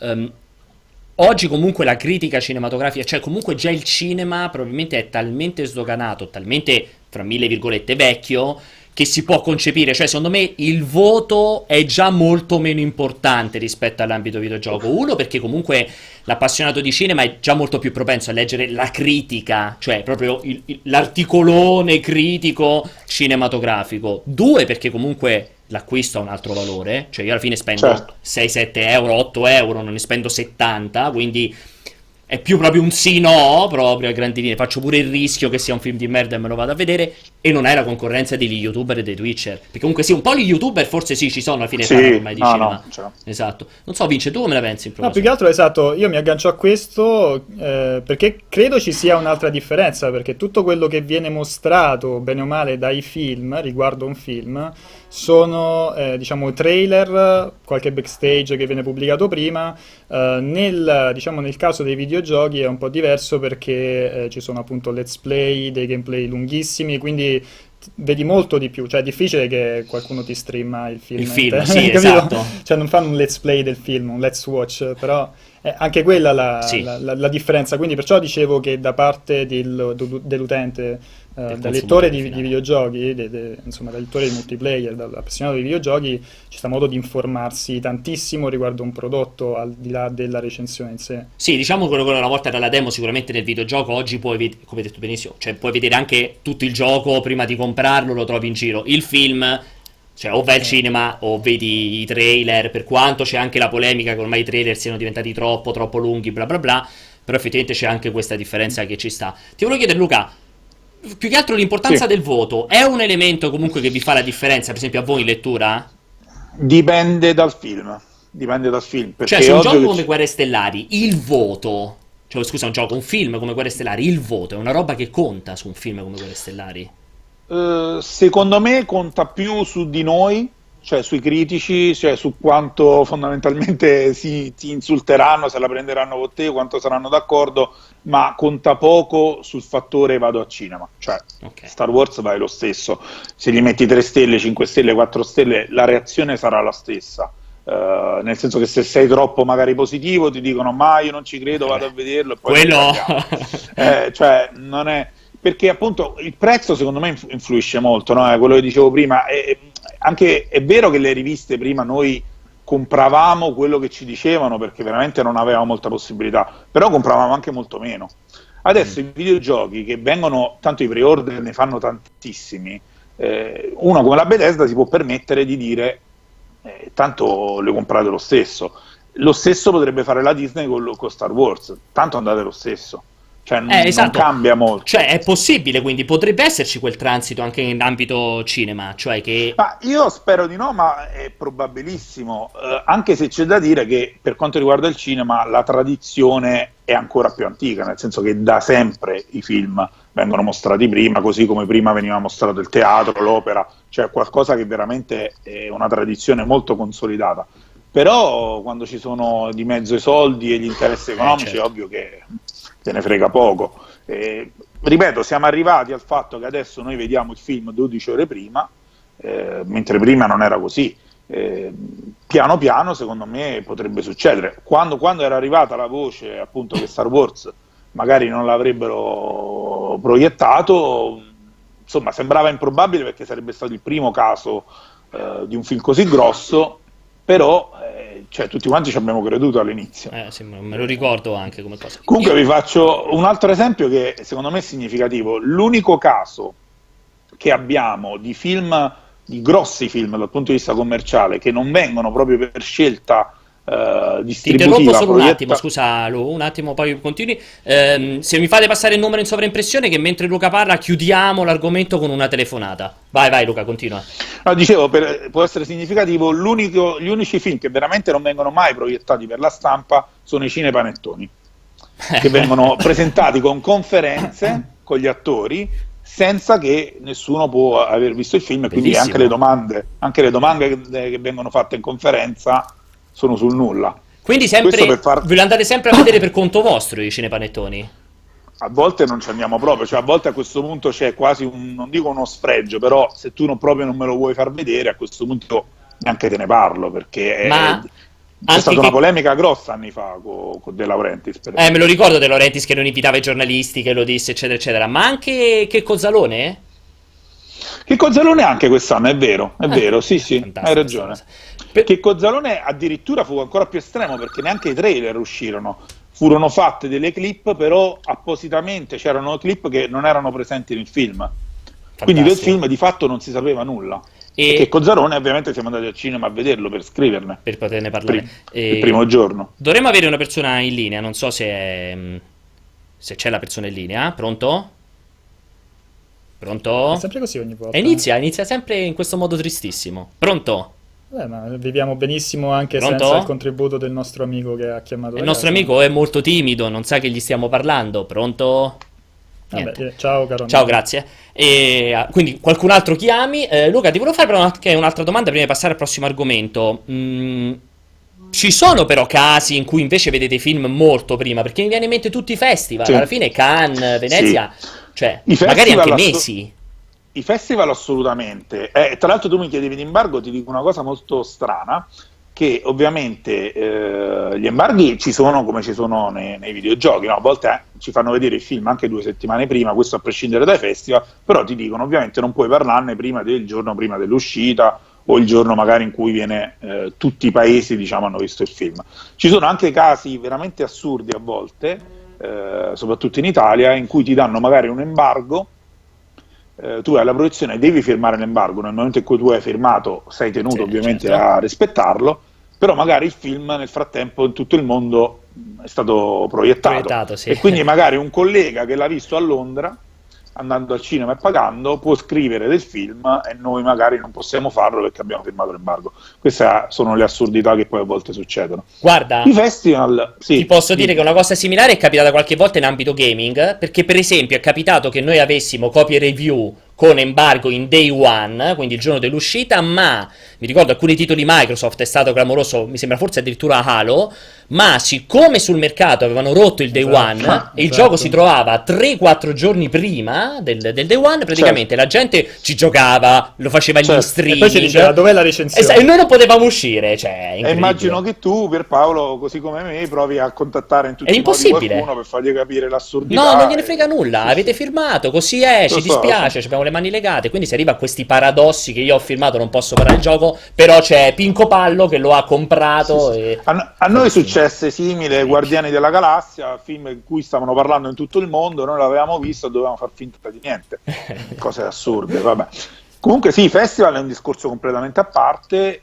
Oggi comunque la critica cinematografica, cioè comunque già il cinema probabilmente è talmente sdoganato, talmente, fra mille virgolette, vecchio, che si può concepire, cioè secondo me il voto è già molto meno importante rispetto all'ambito videogioco. Uno, perché comunque l'appassionato di cinema è già molto più propenso a leggere la critica, cioè proprio l'articolone critico cinematografico. Due, perché comunque l'acquisto ha un altro valore, cioè io alla fine spendo 6-7 euro, 8 euro, non ne spendo 70, quindi è più proprio un sì no, proprio a grandi linee, faccio pure il rischio che sia un film di merda e me lo vado a vedere, e non hai la concorrenza degli youtuber e dei twitcher, perché comunque sì, un po' gli youtuber forse sì ci sono, alla fine fanno ormai di cinema. Esatto. Non so Vince, tu come la pensi in
No, più che altro esatto, io mi aggancio a questo perché credo ci sia un'altra differenza, perché tutto quello che viene mostrato bene o male dai film riguardo un film sono diciamo trailer, qualche backstage che viene pubblicato prima. Nel caso dei videogiochi è un po' diverso, perché ci sono appunto let's play, dei gameplay lunghissimi, quindi vedi molto di più, cioè è difficile che qualcuno ti streama il film.
Il film, sì, esatto.
Cioè non fanno un let's play del film, un let's watch, però Anche quella
Sì,
la differenza, quindi perciò dicevo che da parte dell'utente,
del
dal lettore
consumatore
di
finale.
videogiochi, insomma dal lettore di multiplayer, dall'appassionato di videogiochi, ci sta modo di informarsi tantissimo riguardo un prodotto al di là della recensione in sé.
Sì, diciamo quello che una volta era la demo, sicuramente nel videogioco oggi puoi vedere, come hai detto benissimo, cioè puoi vedere anche tutto il gioco prima di comprarlo, lo trovi in giro. Il film, cioè o vai al
Sì.
cinema o vedi i trailer, per quanto c'è anche la polemica che ormai i trailer siano diventati troppo lunghi, bla bla bla, però effettivamente c'è anche questa differenza che ci sta. Ti volevo chiedere Luca, più che altro l'importanza
Sì.
del voto, è un elemento comunque che vi fa la differenza, per esempio a voi in lettura?
Dipende dal film,
Cioè,
perché è
su un
ovvio
gioco
che
come Guerre Stellari, il voto, cioè scusa, un film come Guerre Stellari, il voto è una roba che conta su un film come Guerre Stellari.
secondo me conta più su di noi, cioè sui critici, cioè su quanto fondamentalmente ti insulteranno, se la prenderanno con te, quanto saranno d'accordo, ma conta poco sul fattore vado a cinema. Cioè,
Ok.
Star Wars vai lo stesso, se gli metti 3 stelle, 5 stelle, 4 stelle, la reazione sarà la stessa. Nel senso che se sei troppo magari positivo ti dicono ma io non ci credo, vado a vederlo e poi ne
Quello...
riparliamo. Cioè, non è perché appunto il prezzo secondo me influisce molto, no? Quello che dicevo prima, anche è vero che le riviste prima noi compravamo quello che ci dicevano perché veramente non avevamo molta possibilità, però compravamo anche molto meno.
Mm.
Adesso i videogiochi che vengono, tanto i pre-order ne fanno tantissimi, uno come la Bethesda si può permettere di dire tanto le comprate lo stesso. Lo stesso potrebbe fare la Disney con Star Wars, tanto andate lo stesso, cioè non
Esatto.
cambia
Cioè,
molto.
è possibile, quindi potrebbe esserci quel transito anche in ambito cinema, cioè che...
Ma io spero di no, ma è probabilissimo, anche se c'è da dire che per quanto riguarda il cinema la tradizione è ancora più antica, nel senso che da sempre i film vengono mostrati prima, così come prima veniva mostrato il teatro, l'opera, cioè qualcosa che veramente è una tradizione molto consolidata. Però quando ci sono di mezzo i soldi e gli interessi economici è
Certo.
ovvio che te ne frega poco. Ripeto, siamo arrivati al fatto che adesso noi vediamo il film 12 ore prima, mentre prima non era così. Piano piano, secondo me, potrebbe succedere. Quando era arrivata la voce appunto che Star Wars magari non l'avrebbero proiettato, insomma, sembrava improbabile perché sarebbe stato il primo caso di un film così grosso, però cioè, tutti quanti ci abbiamo creduto all'inizio.
Sì, me lo ricordo anche come cosa.
Comunque vi faccio un altro esempio che secondo me è significativo. L'unico caso che abbiamo di film, di grossi film dal punto di vista commerciale, che non vengono proprio per scelta
Ti interrompo
distributiva,
solo un attimo, scusa Lu, un attimo, poi continui. Se mi fate passare il numero in sovraimpressione, che mentre Luca parla chiudiamo l'argomento con una telefonata. Vai Luca, continua.
No, dicevo, può essere significativo, gli unici film che veramente non vengono mai proiettati per la stampa sono i cinepanettoni, che vengono presentati con conferenze con gli attori senza che nessuno può aver visto il film e quindi
Bellissimo.
anche le domande che vengono fatte in conferenza sono sul nulla.
Quindi
Questo per
sempre,
far...
ve lo andate sempre a vedere per conto vostro i cinepanettoni?
A volte non ci andiamo proprio, cioè a volte a questo punto c'è quasi non dico uno sfregio, però se tu proprio non me lo vuoi far vedere, a questo punto neanche te ne parlo, perché
Ma
c'è
anche
stata una
che...
polemica grossa anni fa con De Laurentiis, per
Me
esempio.
lo ricordo De Laurentiis che non invitava i giornalisti, che lo disse, eccetera, eccetera. Ma anche che Cozzalone?
Che Cozzalone anche quest'anno, è vero, sì, sì, hai
Fantastica sta
ragione.
cosa. Per-
Che Cozzalone addirittura fu ancora più estremo perché neanche i trailer uscirono. Furono fatte delle clip, però appositamente c'erano clip che non erano presenti nel film. Quindi del
Fantastico.
film di fatto non si sapeva nulla. E che
E
Cozzalone ovviamente siamo andati al cinema a vederlo per scriverne
per poterne parlare.
il primo giorno.
Dovremmo avere una persona in linea, non so se c'è la persona in linea. Pronto?
È
Pronto?
sempre così ogni
E
volta.
inizia sempre in questo modo tristissimo. Pronto?
Ma viviamo benissimo anche
Pronto?
senza il contributo del nostro amico che ha chiamato
Il
da
nostro
casa.
amico è molto timido, non sa che gli stiamo parlando. Pronto?
Vabbè,
Niente.
ciao caro
Ciao,
amico.
grazie. Quindi qualcun altro chiami. Luca, ti volevo fare però anche un'altra domanda prima di passare al prossimo argomento. Ci sono però casi in cui invece vedete i film molto prima, perché mi viene in mente tutti i festival, alla
Sì,
fine Cannes,
sì.
Venezia, cioè
I
magari anche
festival,
mesi.
i festival assolutamente. Tra l'altro tu mi chiedevi l'embargo, ti dico una cosa molto strana, che ovviamente gli embarghi ci sono come ci sono nei videogiochi, no? A volte ci fanno vedere il film anche 2 settimane prima, questo a prescindere dai festival, però ti dicono ovviamente non puoi parlarne prima del giorno prima dell'uscita o il giorno magari in cui tutti i paesi, diciamo, hanno visto il film. Ci sono anche casi veramente assurdi a volte, soprattutto in Italia, in cui ti danno magari un embargo. Tu hai la proiezione, devi firmare l'embargo, nel momento in cui tu hai firmato sei tenuto ovviamente
certo,
a rispettarlo, però magari il film nel frattempo in tutto il mondo è stato proiettato
sì.
E quindi magari un collega che l'ha visto a Londra, andando al cinema e pagando, può scrivere del film e noi magari non possiamo farlo perché abbiamo firmato l'embargo. Queste sono le assurdità che poi a volte succedono.
Guarda,
I festival, sì,
ti posso dire che una cosa similare è capitata qualche volta in ambito gaming, perché per esempio è capitato che noi avessimo copie review con embargo in day one, quindi il giorno dell'uscita, ma mi ricordo alcuni titoli Microsoft è stato clamoroso, mi sembra forse addirittura Halo, ma siccome sul mercato avevano rotto il day one e il gioco si trovava 3-4 giorni prima del day one, praticamente la gente ci giocava, lo faceva gli streaming.
E poi ci diceva dov'è la recensione?
E noi non potevamo uscire, cioè,
e immagino che tu, Pierpaolo, così come me, provi a contattare in tutti i modi qualcuno per fargli capire l'assurdità.
No, non gliene frega nulla, avete firmato, così è, ci dispiace, abbiamo le mani legate, quindi si arriva a questi paradossi che io ho firmato, non posso parlare il gioco, però c'è Pinco Pallo che lo ha comprato. E...
A noi successe simile Guardiani della Galassia, film in cui stavano parlando in tutto il mondo, noi l'avevamo visto e dovevamo far finta di niente. Cose assurde, vabbè. Comunque sì, festival è un discorso completamente a parte,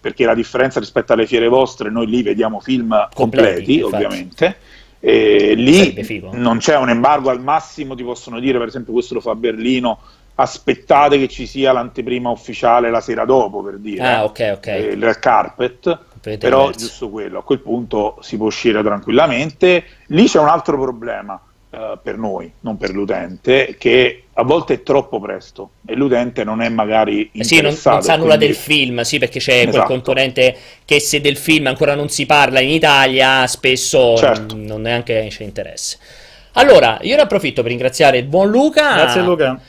perché la differenza rispetto alle fiere vostre, noi lì vediamo film completi ovviamente. Lì non c'è un embargo, al massimo ti possono dire, per esempio questo lo fa a Berlino, aspettate che ci sia l'anteprima ufficiale la sera dopo, per dire il red carpet, però giusto quello, a quel punto si può uscire tranquillamente. Lì c'è un altro problema per noi, non per l'utente, che a volte è troppo presto e l'utente non è magari interessato.
Non sa nulla del film, sì, perché c'è quel componente che se del film ancora non si parla in Italia spesso non neanche c'è interesse. Allora, io ne approfitto per ringraziare il buon Luca.
Grazie Luca.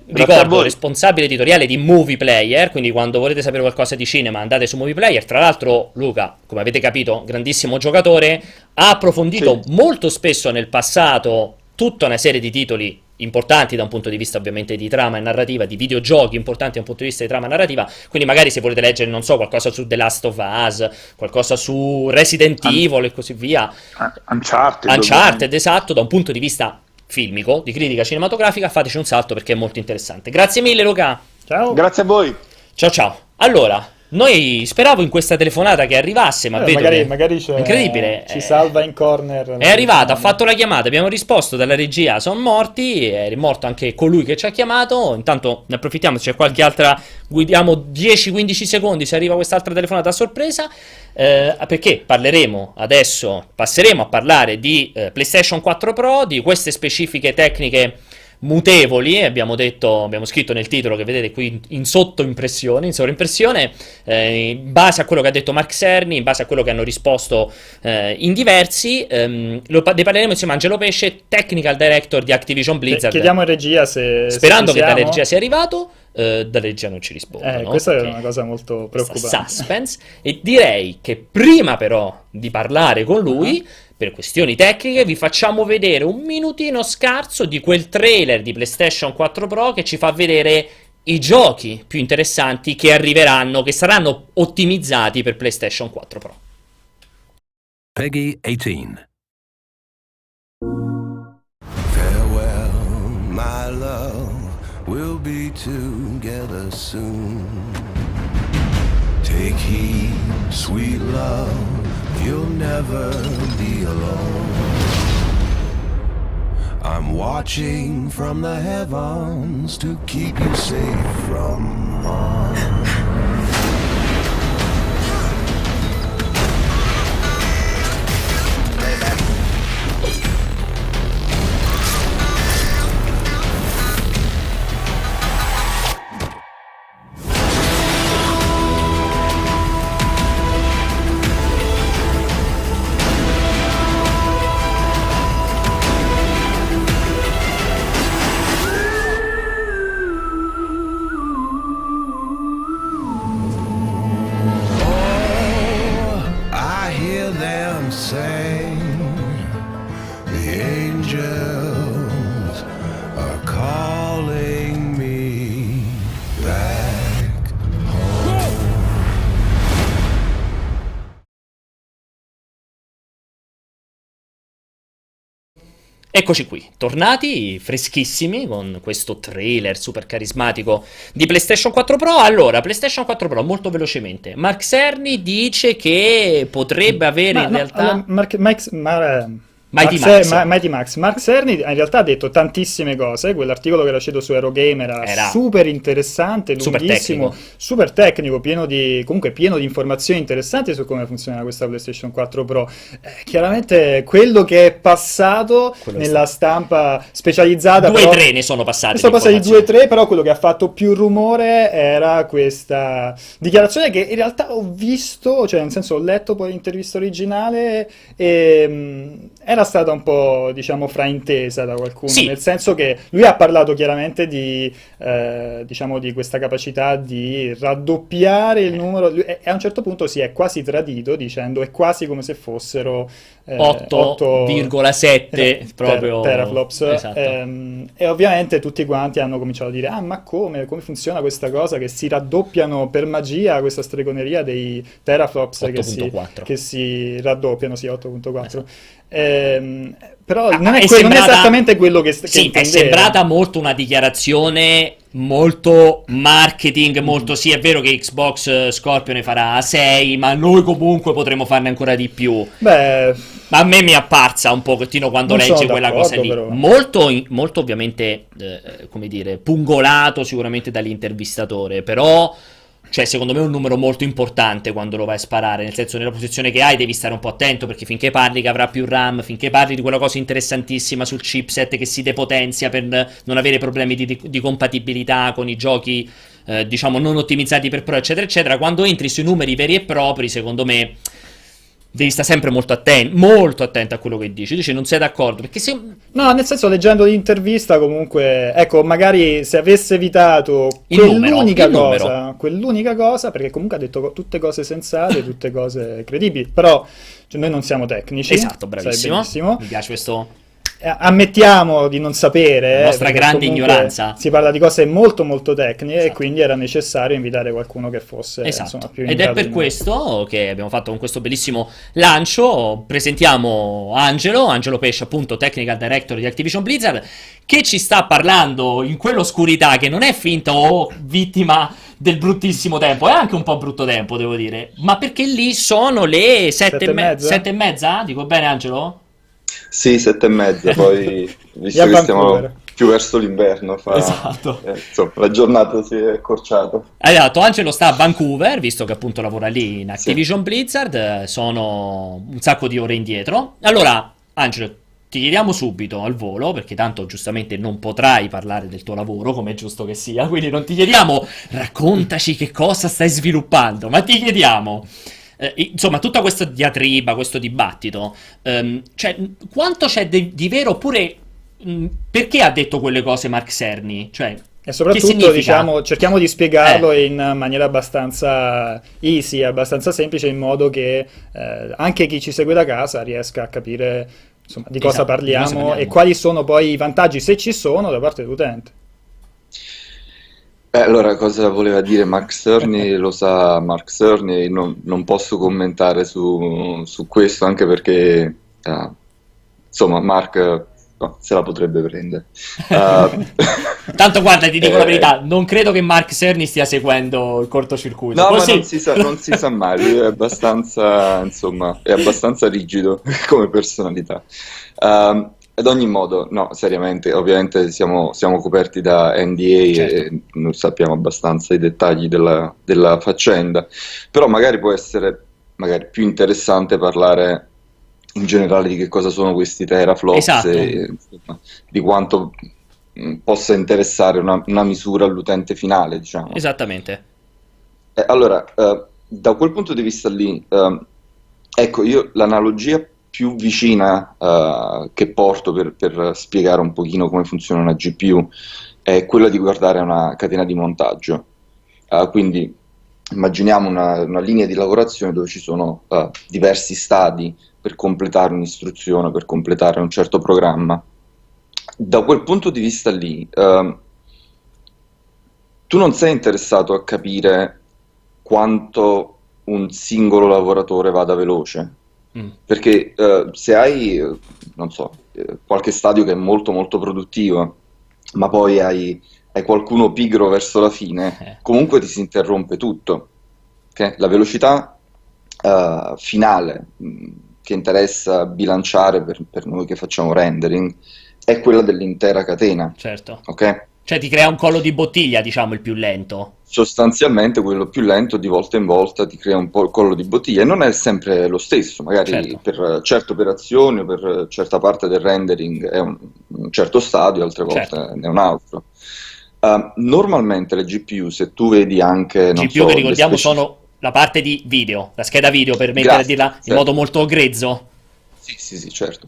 Ricordo, responsabile editoriale di Movie Player, quindi quando volete sapere qualcosa di cinema andate su Movie Player. Tra l'altro Luca, come avete capito, grandissimo giocatore, ha approfondito molto spesso nel passato tutta una serie di titoli importanti da un punto di vista ovviamente di trama e narrativa, di videogiochi importanti da un punto di vista di trama e narrativa, quindi magari se volete leggere, non so, qualcosa su The Last of Us, qualcosa su Resident Evil e così via, Uncharted, esatto, da un punto di vista filmico, di critica cinematografica, fateci un salto perché è molto interessante. Grazie mille Luca.
Ciao.
Grazie a voi.
Ciao. Allora, noi speravo in questa telefonata che arrivasse, ma vedo
magari c'è,
incredibile.
Ci salva in corner.
È arrivato, ha fatto la chiamata, abbiamo risposto dalla regia, sono morti, è morto anche colui che ci ha chiamato. Intanto ne approfittiamo, se c'è qualche altra, guidiamo 10-15 secondi se arriva quest'altra telefonata a sorpresa, perché passeremo a parlare di PlayStation 4 Pro, di queste specifiche tecniche mutevoli, abbiamo scritto nel titolo che vedete qui in sovraimpressione, in base a quello che ha detto Mark Cerny, in base a quello che hanno risposto in diversi, ne parleremo insieme a Angelo Pesce, Technical Director di Activision Blizzard.
Chiediamo in regia
sperando che dalla regia sia arrivato. Dalla regia non ci rispondono.
Questa è una cosa molto preoccupante.
Suspense. E direi che prima però di parlare con lui, per questioni tecniche, vi facciamo vedere un minutino scarso di quel trailer di PlayStation 4 Pro che ci fa vedere i giochi più interessanti che arriveranno, che saranno ottimizzati per PlayStation 4 Pro.
Peggy 18. Farewell, my love. We'll be together soon. Take heed, sweet love, you'll never be alone. I'm watching from the heavens to keep you safe from harm.
Eccoci qui, tornati freschissimi con questo trailer super carismatico di PlayStation 4 Pro. Allora, PlayStation 4 Pro, molto velocemente. Mark Cerny dice che potrebbe avere in realtà...
Mighty Max. Mark Cerny in realtà ha detto tantissime cose. Quell'articolo che era uscito su Eurogamer era super interessante, lunghissimo, super tecnico, pieno di informazioni interessanti su come funziona questa PlayStation 4 Pro. Chiaramente quello che è passato nella stampa specializzata,
2-3 ne sono passati.
Sono passati 2-3, però quello che ha fatto più rumore era questa dichiarazione che in realtà ho visto, cioè nel senso ho letto poi l'intervista originale e era stata un po', diciamo, fraintesa da qualcuno, nel senso che lui ha parlato chiaramente di, diciamo, di questa capacità di raddoppiare il numero, e a un certo punto si è quasi tradito dicendo è quasi come se fossero
8,7 proprio
teraflops,
esatto.
E ovviamente tutti quanti hanno cominciato a dire ma come funziona questa cosa, che si raddoppiano per magia, questa stregoneria dei teraflops che si raddoppiano, 8.4. Esatto. Però non è esattamente quello che
è sembrata molto una dichiarazione molto marketing, molto è vero che Xbox Scorpio ne farà 6, ma noi comunque potremo farne ancora di più. Ma a me mi è apparsa un pochettino quando legge quella cosa lì, molto ovviamente come dire, pungolato sicuramente dall'intervistatore, però cioè secondo me è un numero molto importante quando lo vai a sparare, nel senso, nella posizione che hai devi stare un po' attento, perché finché parli che avrà più RAM, finché parli di quella cosa interessantissima sul chipset che si depotenzia per non avere problemi di compatibilità con i giochi diciamo non ottimizzati per Pro eccetera eccetera, quando entri sui numeri veri e propri secondo me devi stare sempre molto attento a quello che dici, non sei d'accordo? Perché
no, nel senso, leggendo l'intervista comunque, ecco, magari se avesse evitato quell'unica cosa, perché comunque ha detto tutte cose sensate, tutte cose credibili, però cioè, noi non siamo tecnici.
Esatto, bravissimo. Mi piace questo...
Ammettiamo di non sapere,
la nostra grande ignoranza.
Si parla di cose molto molto tecniche, esatto. E quindi era necessario invitare qualcuno che fosse insomma, più in
ed è per questo che abbiamo fatto con questo bellissimo lancio. Presentiamo Angelo Pesce, appunto Technical Director di Activision Blizzard, che ci sta parlando in quell'oscurità che non è finta o vittima del bruttissimo tempo, è anche un po' brutto tempo devo dire, ma perché lì sono le 7:30? Dico bene, Angelo?
Sì, 7:30, poi visto che stiamo più verso l'inverno
esatto.
Insomma, la giornata si è accorciata.
Esatto, Angelo sta a Vancouver, visto che appunto lavora lì in Activision Blizzard, sono un sacco di ore indietro. Allora, Angelo, ti chiediamo subito al volo, perché tanto giustamente non potrai parlare del tuo lavoro, come è giusto che sia, quindi non ti chiediamo raccontaci che cosa stai sviluppando, ma ti chiediamo... insomma, tutta questa diatriba, questo dibattito, cioè, quanto c'è di vero, oppure perché ha detto quelle cose Mark Cerny? Cioè,
e soprattutto, diciamo, cerchiamo di spiegarlo in maniera abbastanza easy, abbastanza semplice, in modo che anche chi ci segue da casa riesca a capire insomma, di cosa parliamo e quali sono poi i vantaggi, se ci sono, da parte dell'utente.
Allora, cosa voleva dire Mark Cerny lo sa Mark Cerny, non posso commentare su questo, anche perché insomma Mark se la potrebbe prendere.
Tanto guarda, ti dico la verità, non credo che Mark Cerny stia seguendo il cortocircuito.
No, ma non si sa mai, lui è abbastanza, insomma, è abbastanza rigido come personalità. Ad ogni modo, no, seriamente, ovviamente siamo coperti da NDA, certo. E non sappiamo abbastanza i dettagli della faccenda, però magari può essere più interessante parlare in generale di che cosa sono questi teraflops, esatto. E insomma, di quanto possa interessare una misura all'utente finale, diciamo.
Esattamente.
Allora, da quel punto di vista lì, ecco, io l'analogia più vicina che porto per spiegare un pochino come funziona una GPU è quella di guardare una catena di montaggio. Quindi immaginiamo una linea di lavorazione dove ci sono diversi stadi per completare un'istruzione, per completare un certo programma. Da quel punto di vista lì, tu non sei interessato a capire quanto un singolo lavoratore vada veloce. Perché se hai, non so, qualche stadio che è molto molto produttivo, ma poi hai qualcuno pigro verso la fine, comunque ti si interrompe tutto. Ok? La velocità finale che interessa bilanciare per noi che facciamo rendering è quella dell'intera catena.
Certo.
Ok?
Cioè ti crea un collo di bottiglia, diciamo, il più lento.
Sostanzialmente quello più lento di volta in volta ti crea un po' il collo di bottiglia e non è sempre lo stesso, magari
Certo.
per certe operazioni o per certa parte del rendering è un certo stadio, altre volte
Certo.
è un altro. Normalmente le GPU, se tu vedi anche, non
GPU
so,
che
le
ricordiamo sono la parte di video, la scheda video per mettere a
Grazie,
dirla in
sì.
modo molto grezzo.
Sì, certo.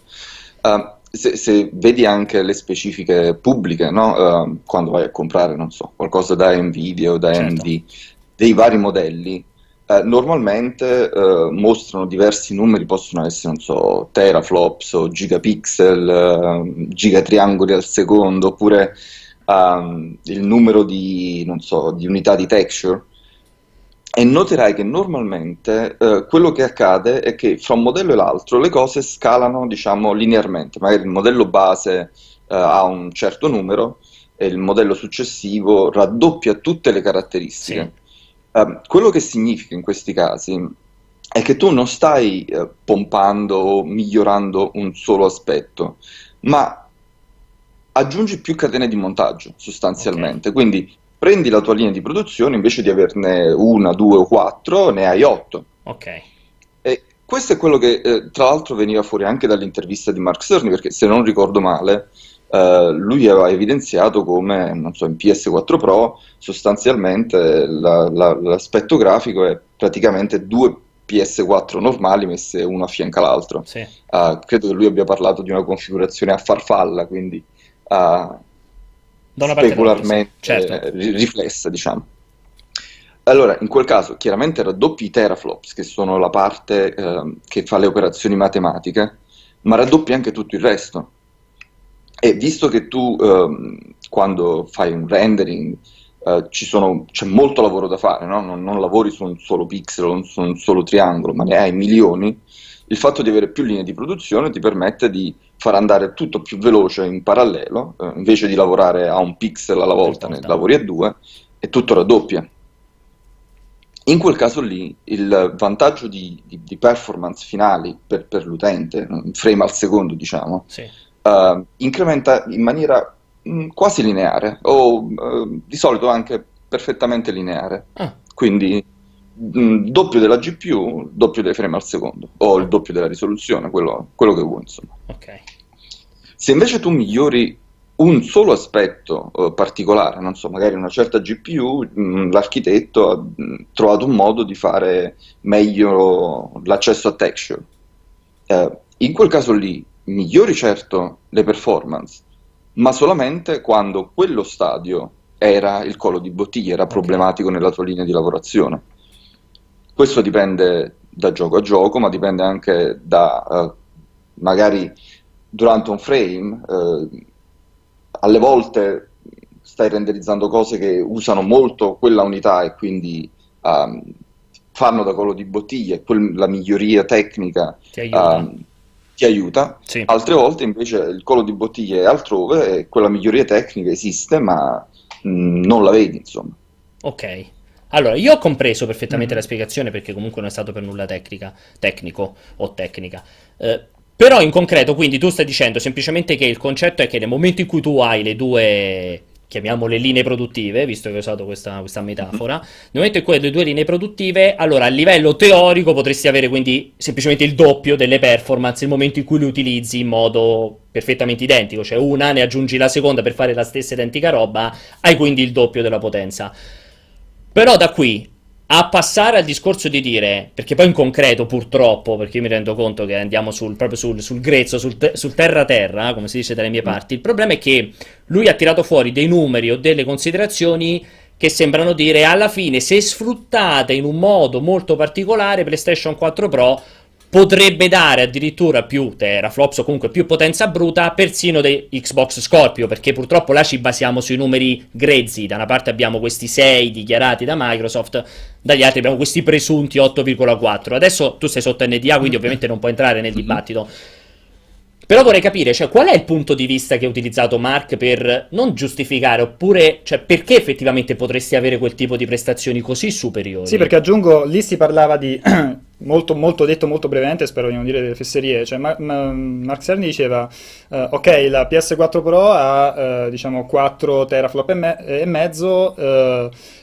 Se vedi anche le specifiche pubbliche, no? Quando vai a comprare, non so, qualcosa da Nvidia o da
Certo.
AMD, dei vari modelli, normalmente mostrano diversi numeri, possono essere, non so, teraflops o gigapixel, gigatriangoli al secondo, oppure il numero di, non so, di unità di texture. E noterai che normalmente quello che accade è che fra un modello e l'altro le cose scalano, diciamo, linearmente. Magari il modello base ha un certo numero e il modello successivo raddoppia tutte le caratteristiche. Quello che significa in questi casi è che tu non stai pompando o migliorando un solo aspetto, ma aggiungi più catene di montaggio sostanzialmente. Quindi prendi la tua linea di produzione, invece di averne una, due o quattro, ne hai 8.
Ok.
E questo è quello che tra l'altro veniva fuori anche dall'intervista di Mark Cerny, perché se non ricordo male, lui aveva evidenziato come, non so, in PS4 Pro sostanzialmente l'aspetto grafico è praticamente due PS4 normali messe uno a fianco all'altro.
Sì.
Credo che lui abbia parlato di una configurazione a farfalla, quindi
Da una parte
specularmente
certo.
riflessa, diciamo. Allora, in quel caso, chiaramente raddoppi i teraflops, che sono la parte che fa le operazioni matematiche, ma raddoppi anche tutto il resto. E visto che tu, quando fai un rendering, c'è molto lavoro da fare, no? Non lavori su un solo pixel o su un solo triangolo, ma ne hai milioni, il fatto di avere più linee di produzione ti permette di far andare tutto più veloce in parallelo, invece di lavorare a un pixel alla volta, ne lavori a due e tutto raddoppia. In quel caso lì il vantaggio di performance finali per l'utente, un frame al secondo diciamo, incrementa in maniera quasi lineare o di solito anche perfettamente lineare. Quindi doppio della GPU, doppio dei frame al secondo o il doppio della risoluzione, quello che vuoi insomma. Se invece tu migliori un solo aspetto particolare, non so, magari una certa GPU, l'architetto ha trovato un modo di fare meglio l'accesso a texture. In quel caso lì migliori certo le performance, ma solamente quando quello stadio era il collo di bottiglia, era problematico nella tua linea di lavorazione. Questo dipende da gioco a gioco, ma dipende anche da magari durante un frame. Alle volte stai renderizzando cose che usano molto quella unità e quindi fanno da collo di bottiglia e la miglioria tecnica ti aiuta.
Sì.
Altre volte invece il collo di bottiglia è altrove e quella miglioria tecnica esiste ma non la vedi insomma.
Ok. Allora, io ho compreso perfettamente la spiegazione perché comunque non è stato per nulla tecnico o tecnica. Però in concreto, quindi tu stai dicendo semplicemente che il concetto è che nel momento in cui tu hai le due, chiamiamole linee produttive, visto che ho usato questa metafora, nel momento in cui hai le due linee produttive, allora a livello teorico potresti avere quindi semplicemente il doppio delle performance nel momento in cui le utilizzi in modo perfettamente identico, cioè una ne aggiungi la seconda per fare la stessa identica roba, hai quindi il doppio della potenza. Però da qui a passare al discorso di dire, perché poi in concreto purtroppo, perché io mi rendo conto che andiamo proprio sul grezzo, sul terra-terra, come si dice dalle mie parti, il problema è che lui ha tirato fuori dei numeri o delle considerazioni che sembrano dire alla fine se sfruttate in un modo molto particolare PlayStation 4 Pro potrebbe dare addirittura più teraflops o comunque più potenza bruta persino dei Xbox Scorpio, perché purtroppo là ci basiamo sui numeri grezzi. Da una parte abbiamo questi 6 dichiarati da Microsoft, dagli altri abbiamo questi presunti 8,4. Adesso tu sei sotto NDA, quindi ovviamente non puoi entrare nel dibattito. Però vorrei capire, cioè, qual è il punto di vista che ha utilizzato Mark per non giustificare, oppure, cioè, perché effettivamente potresti avere quel tipo di prestazioni così superiori?
Sì, perché aggiungo, lì si parlava di, molto, molto detto molto brevemente, spero di non dire delle fesserie, cioè Mark Cerny diceva, ok, la PS4 Pro ha, diciamo, 4 teraflop e mezzo,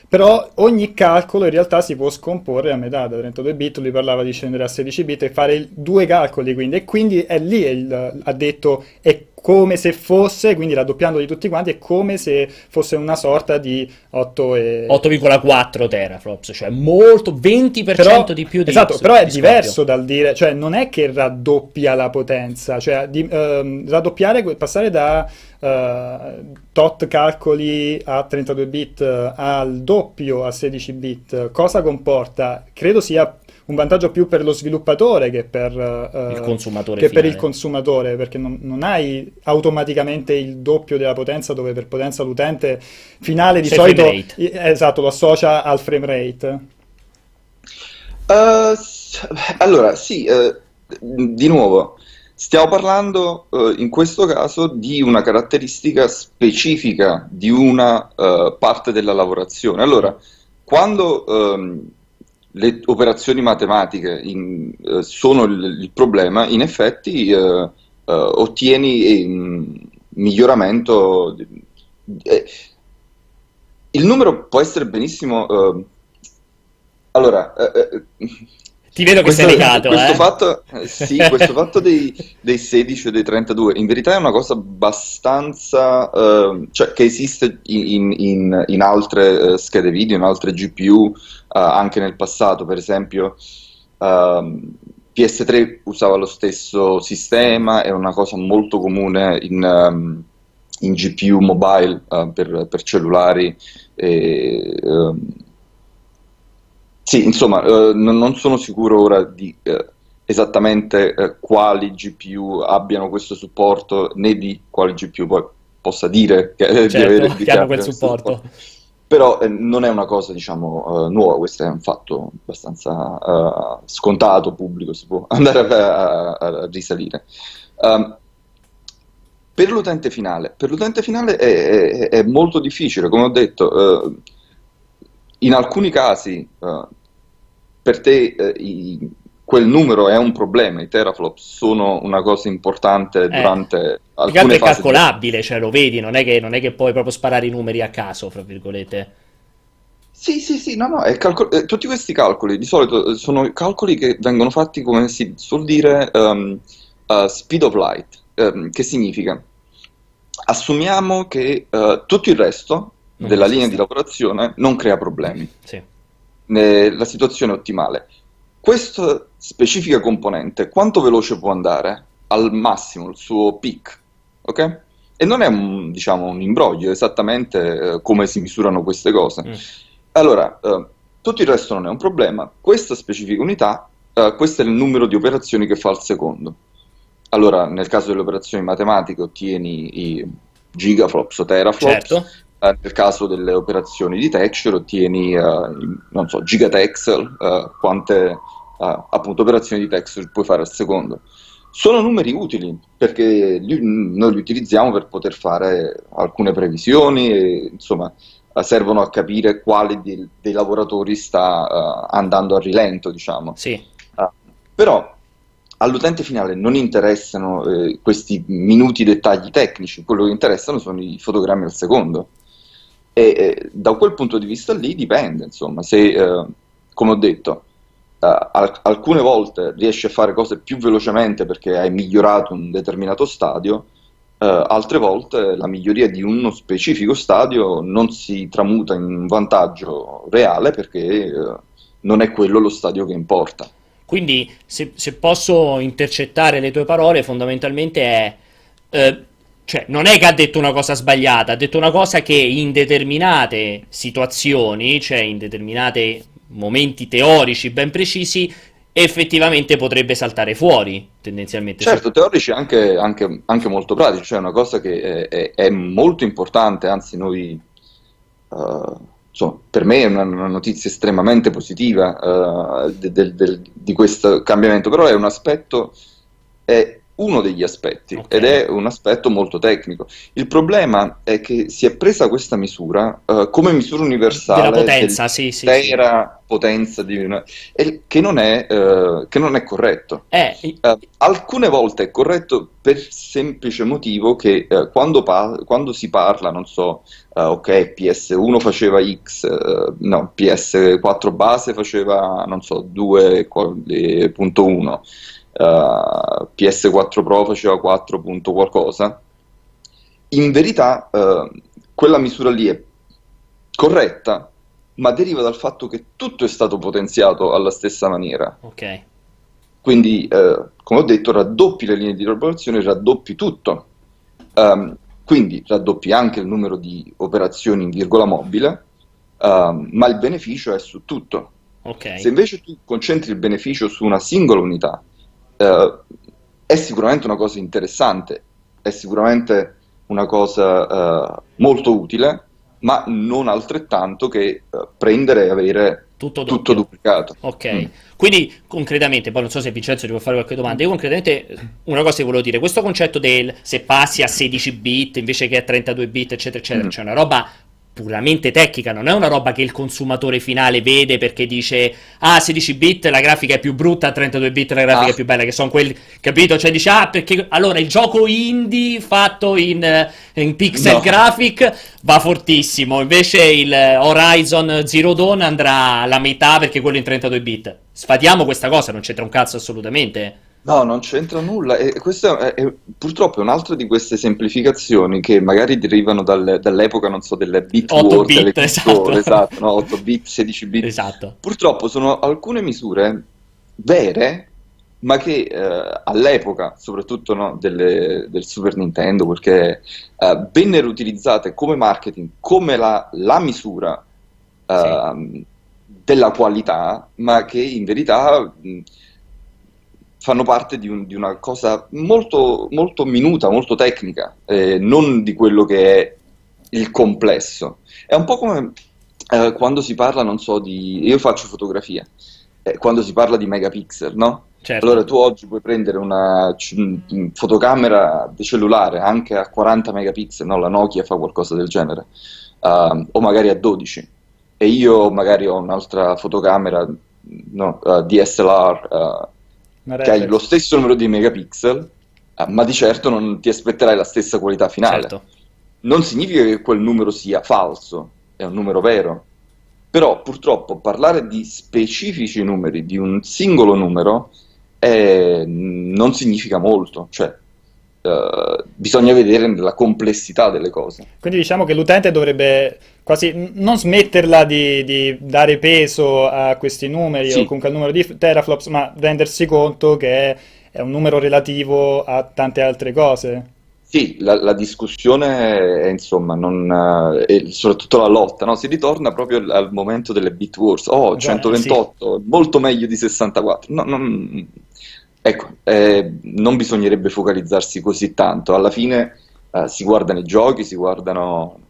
però ogni calcolo in realtà si può scomporre a metà, da 32 bit, lui parlava di scendere a 16 bit e fare due calcoli, quindi, e quindi è lì, ha detto, è come se fosse, quindi raddoppiando di tutti quanti, è come se fosse una sorta di
8,4 teraflops, cioè molto, 20%
però,
di più di
esatto, però è
di
diverso
scoppio.
dal dire, cioè non è che raddoppia la potenza, cioè raddoppiare, passare da tot calcoli a 32 bit al doppio a 16 bit, cosa comporta? Credo sia un vantaggio più per lo sviluppatore
Il consumatore
che per il
finale.
consumatore, perché non hai automaticamente il doppio della potenza, dove per potenza l'utente finale di
C'è il frame
solito,
rate.
esatto, lo associa al frame rate.
Allora, sì, di nuovo, stiamo parlando in questo caso di una caratteristica specifica di una parte della lavorazione. Allora, quando le operazioni matematiche sono il problema, in effetti ottieni un miglioramento. eh, il numero può essere benissimo. Allora,
Ti vedo che sei negato,
questo
eh?
fatto, sì, questo fatto dei 16 o dei 32, in verità è una cosa abbastanza, cioè che esiste in altre schede video, in altre GPU, anche nel passato, per esempio. PS3 usava lo stesso sistema, è una cosa molto comune in GPU mobile, per cellulari. E, sì, insomma, non sono sicuro ora di esattamente quali GPU abbiano questo supporto, né di quali GPU poi possa dire
Certo, che
che
hanno quel
abbiano questo
supporto.
supporto. Però non è una cosa, diciamo, nuova, questo è un fatto abbastanza scontato, pubblico, si può andare a risalire. Um, per l'utente finale è molto difficile, come ho detto, in alcuni casi per te quel numero è un problema, i teraflops sono una cosa importante durante
Più che altro
alcune
è
fasi di.
calcolabile, cioè lo vedi, non è che puoi proprio sparare i numeri a caso, fra virgolette.
Sì, sì, sì, no, no, tutti questi calcoli di solito sono calcoli che vengono fatti, come si suol dire, speed of light. Che significa? Assumiamo che tutto il resto
Non
della linea di
esiste.
lavorazione non crea problemi.
Sì.
La situazione è ottimale. Questa specifica componente, quanto veloce può andare? Al massimo, il suo peak, ok? E non è diciamo, un imbroglio, è esattamente come si misurano queste cose.
Mm.
Allora, tutto il resto non è un problema. Questa specifica unità, questo è il numero di operazioni che fa al secondo. Allora, nel caso delle operazioni matematiche ottieni i gigaflops o teraflops,
Certo.
nel caso delle operazioni di texture ottieni, non so, gigatexel, quante appunto operazioni di texture puoi fare al secondo. Sono numeri utili perché noi li utilizziamo per poter fare alcune previsioni e insomma servono a capire quale dei lavoratori sta andando a rilento, diciamo.
Sì.
Però all'utente finale non interessano questi minuti dettagli tecnici, quello che interessano sono i fotogrammi al secondo. E da quel punto di vista lì dipende, insomma, se, come ho detto, alcune volte riesci a fare cose più velocemente perché hai migliorato un determinato stadio, altre volte la miglioria di uno specifico stadio non si tramuta in un vantaggio reale perché non è quello lo stadio che importa.
Quindi, se posso intercettare le tue parole, fondamentalmente è... cioè, non è che ha detto una cosa sbagliata, ha detto una cosa che in determinate situazioni, cioè in determinati momenti teorici ben precisi, effettivamente potrebbe saltare fuori, tendenzialmente.
Certo, teorici anche molto pratici, cioè una cosa che è molto importante, anzi noi, insomma, per me è una notizia estremamente positiva di questo cambiamento, però è un aspetto, è uno degli aspetti,
Ok.
ed è un aspetto molto tecnico. Il problema è che si è presa questa misura come misura
Della
universale
potenza, sì, sì, sì.
dell'intera potenza di che non è corretto.
I-
Alcune volte è corretto per semplice motivo che quando si parla, non so, ok, PS1 faceva X, no, PS4 base faceva, non so, 2.1, PS4 Pro faceva 4 punto qualcosa. In verità, quella misura lì è corretta, ma deriva dal fatto che tutto è stato potenziato alla stessa maniera.
ok.
Quindi, come ho detto, raddoppi le linee di elaborazione, raddoppi tutto. Quindi raddoppi anche il numero di operazioni in virgola mobile, ma il beneficio è su tutto.
Ok.
Se invece tu concentri il beneficio su una singola unità, è sicuramente una cosa interessante, è sicuramente una cosa molto utile, ma non altrettanto che prendere e avere
Tutto
tutto
doppio.
duplicato.
Ok, quindi concretamente, poi non so se Vincenzo ti può fare qualche domanda, io concretamente una cosa che volevo dire, questo concetto del se passi a 16 bit invece che a 32 bit, eccetera, eccetera,
Mm.
c'è una roba puramente tecnica, non è una roba che il consumatore finale vede perché dice ah, 16 bit la grafica è più brutta, a 32 bit la grafica è
Ah,
più bella, che sono quelli, capito? Cioè dice ah, perché allora il gioco indie fatto in pixel
no.
graphic va fortissimo, invece il Horizon Zero Dawn andrà alla metà perché quello in 32 bit. Sfatiamo questa cosa, non c'entra un cazzo assolutamente.
No, non c'entra nulla e questo purtroppo è un'altra di queste semplificazioni che magari derivano dall'epoca, non so, delle bit
8
war, delle
bit, esatto.
console, esatto, no? 8 bit, 16 bit.
Esatto.
Purtroppo sono alcune misure vere, ma che all'epoca, soprattutto no, del Super Nintendo, perché vennero utilizzate come marketing, come la misura
Sì.
della qualità, ma che in verità fanno parte di una cosa molto, molto minuta, molto tecnica, non di quello che è il complesso. È un po' come quando si parla, non so, io faccio fotografia, quando si parla di megapixel, no?
Certo.
Allora tu oggi puoi prendere una fotocamera di cellulare anche a 40 megapixel, no? La Nokia fa qualcosa del genere, o magari a 12. E io magari ho un'altra fotocamera, no, DSLR,
Una
che hai
reflex.
lo stesso numero di megapixel, ma di certo non ti aspetterai la stessa qualità finale.
Certo.
Non significa che quel numero sia falso, è un numero vero. Però purtroppo parlare di specifici numeri, di un singolo numero, non significa molto. Cioè, bisogna vedere la complessità delle cose.
Quindi diciamo che l'utente dovrebbe quasi non smetterla di dare peso a questi numeri o
Sì,
comunque al numero di teraflops, ma rendersi conto che è un numero relativo a tante altre cose.
sì, la discussione è insomma, e soprattutto la lotta, no? Si ritorna proprio al momento delle bit wars. Oh,
Esatto, sì.
128, molto meglio di 64. No, ecco, non bisognerebbe focalizzarsi così tanto. Alla fine si guardano i giochi, si guardano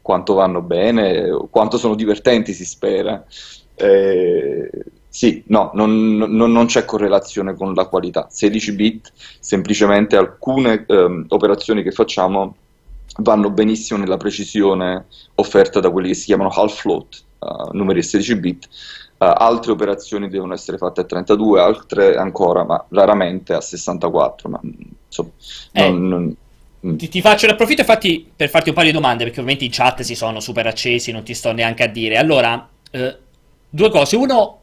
quanto vanno bene, quanto sono divertenti, si spera. Eh, sì, no, non c'è correlazione con la qualità. 16 bit, semplicemente alcune operazioni che facciamo vanno benissimo nella precisione offerta da quelli che si chiamano half float, numeri a 16 bit. Altre operazioni devono essere fatte a 32, altre ancora, ma raramente a 64. Ma insomma,
Eh,
mm.
ti faccio l'approfitto per farti un paio di domande, perché ovviamente in chat si sono super accesi, non ti sto neanche a dire. Allora, due cose. Uno,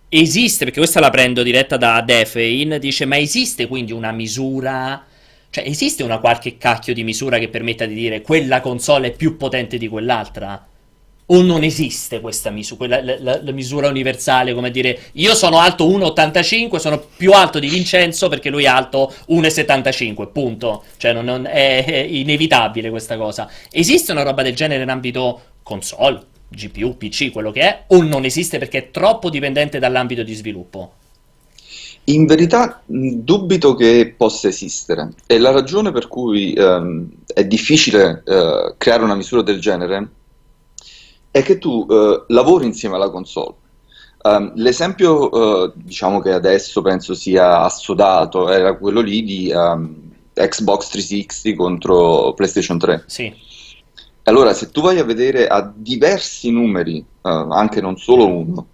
esiste, perché questa la prendo diretta da Defein, dice, ma esiste quindi una misura, cioè esiste una qualche cacchio di misura che permetta di dire quella console è più potente di quell'altra? O non esiste questa misura, la misura universale, come dire, io sono alto 1,85, sono più alto di Vincenzo perché lui è alto 1,75, punto. Cioè è inevitabile questa cosa. Esiste una roba del genere in ambito console, GPU, PC, quello che è, o non esiste perché è troppo dipendente dall'ambito di sviluppo?
In verità dubito che possa esistere e la ragione per cui è difficile creare una misura del genere è che tu lavori insieme alla console. L'esempio, diciamo che adesso penso sia assodato, era quello lì di Xbox 360 contro PlayStation 3.
Sì,
Allora, se tu vai a vedere a diversi numeri, anche non solo uno,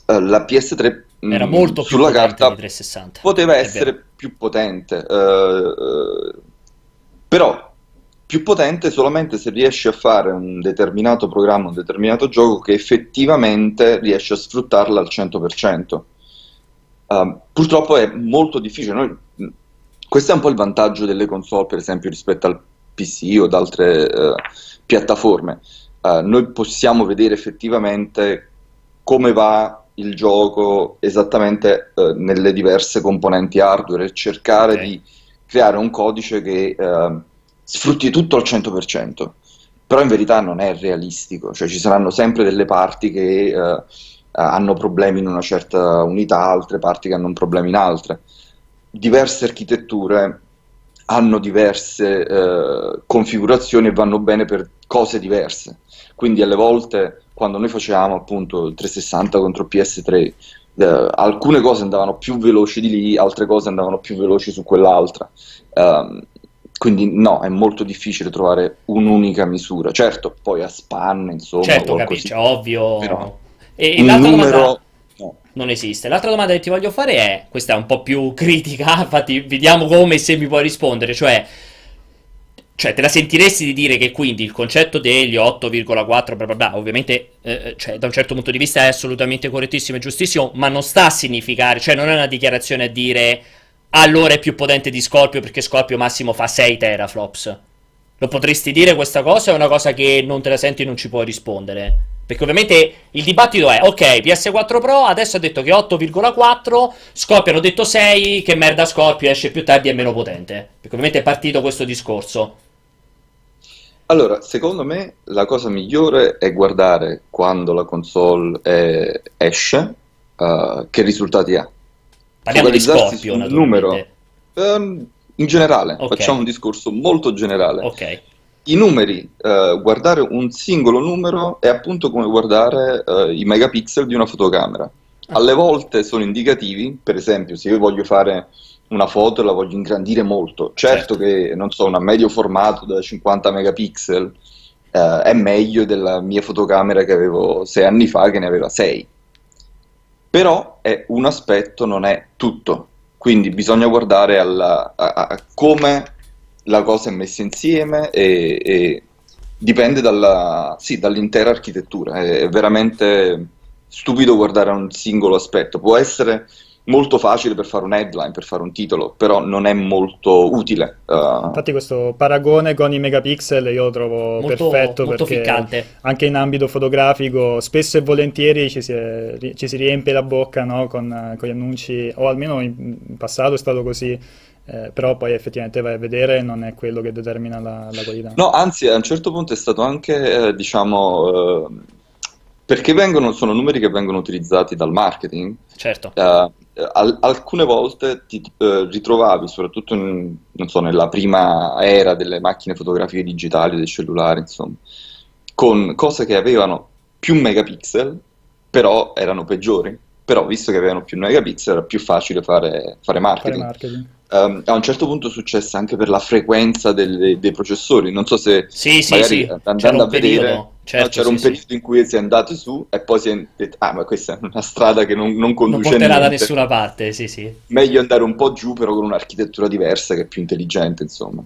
la PS3
era molto più
sulla
potente
carta
di 360.
poteva
È vero.
essere più potente, però più potente solamente se riesci a fare un determinato programma, un determinato gioco che effettivamente riesci a sfruttarla al 100%. Purtroppo è molto difficile. Questo è un po' il vantaggio delle console, per esempio, rispetto al PC o ad altre piattaforme. Noi possiamo vedere effettivamente come va il gioco esattamente nelle diverse componenti hardware e cercare
Ok.
di creare un codice che sfrutti tutto al 100%, però in verità non è realistico, cioè ci saranno sempre delle parti che hanno problemi in una certa unità, altre parti che hanno un problema in altre. Diverse architetture hanno diverse configurazioni e vanno bene per cose diverse. Quindi alle volte, quando noi facevamo appunto il 360 contro PS3, alcune cose andavano più veloci di lì, altre cose andavano più veloci su quell'altra. Quindi no, è molto difficile trovare un'unica misura. Certo, poi a spanne, insomma,
Certo,
qualcosì,
capisci, ovvio.
però
E
un
l'altra domanda
numero no.
non esiste. L'altra domanda che ti voglio fare è, questa è un po' più critica, infatti vediamo come e se mi puoi rispondere, cioè te la sentiresti di dire che quindi il concetto degli 8,4 bla bla bla, ovviamente cioè, da un certo punto di vista è assolutamente correttissimo e giustissimo, ma non sta a significare, cioè non è una dichiarazione a dire allora è più potente di Scorpio perché Scorpio massimo fa 6 teraflops. Lo potresti dire questa cosa o è una cosa che non te la senti e non ci puoi rispondere? Perché ovviamente il dibattito è, ok, PS4 Pro adesso ha detto che 8,4, Scorpio hanno detto 6, che merda Scorpio esce più tardi e è meno potente. Perché ovviamente è partito questo discorso.
Allora, secondo me la cosa migliore è guardare quando la console esce, che risultati ha.
Parliamo di
Focalizzarsi
Scorpio,
sul
naturalmente.
numero, in generale,
Ok.
facciamo un discorso molto generale.
Ok,
I numeri, guardare un singolo numero è appunto come guardare i megapixel di una fotocamera. Alle volte sono indicativi, per esempio, se io voglio fare una foto e la voglio ingrandire molto, certo
Certo.
che, non so, una medio formato da 50 megapixel è meglio della mia fotocamera che avevo 6 anni fa che ne aveva 6. Però è un aspetto, non è tutto. Quindi bisogna guardare a come la cosa è messa insieme e dipende sì, dall'intera architettura. È veramente stupido guardare a un singolo aspetto. Può essere molto facile per fare un headline, per fare un titolo, però non è molto utile.
Infatti questo paragone con i megapixel io lo trovo
molto,
perfetto
molto
perché
ficcante.
anche in ambito fotografico spesso e volentieri ci si riempie la bocca, no, con gli annunci, o almeno in passato è stato così, però poi effettivamente vai a vedere e non è quello che determina la qualità.
No, anzi, a un certo punto è stato anche, diciamo, perché sono numeri che vengono utilizzati dal marketing.
Certo.
Alcune volte ti ritrovavi, soprattutto non so, nella prima era delle macchine fotografiche digitali, dei cellulari, insomma, con cose che avevano più megapixel, però erano peggiori. Però, visto che avevano più megapixel, era più facile fare
Fare
marketing.
marketing.
A un certo punto è successo anche per la frequenza dei processori. Non so se
Sì, sì,
magari
sì. C'era
andando a
un
vedere,
periodo. Certo,
c'era
sì,
un
sì.
periodo in cui si è andati su e poi si è detto, ah, ma questa è una strada che non
Non
conduce a
porterà da
niente.
nessuna parte, sì, sì.
Meglio andare un po' giù, però con un'architettura diversa che è più intelligente, insomma.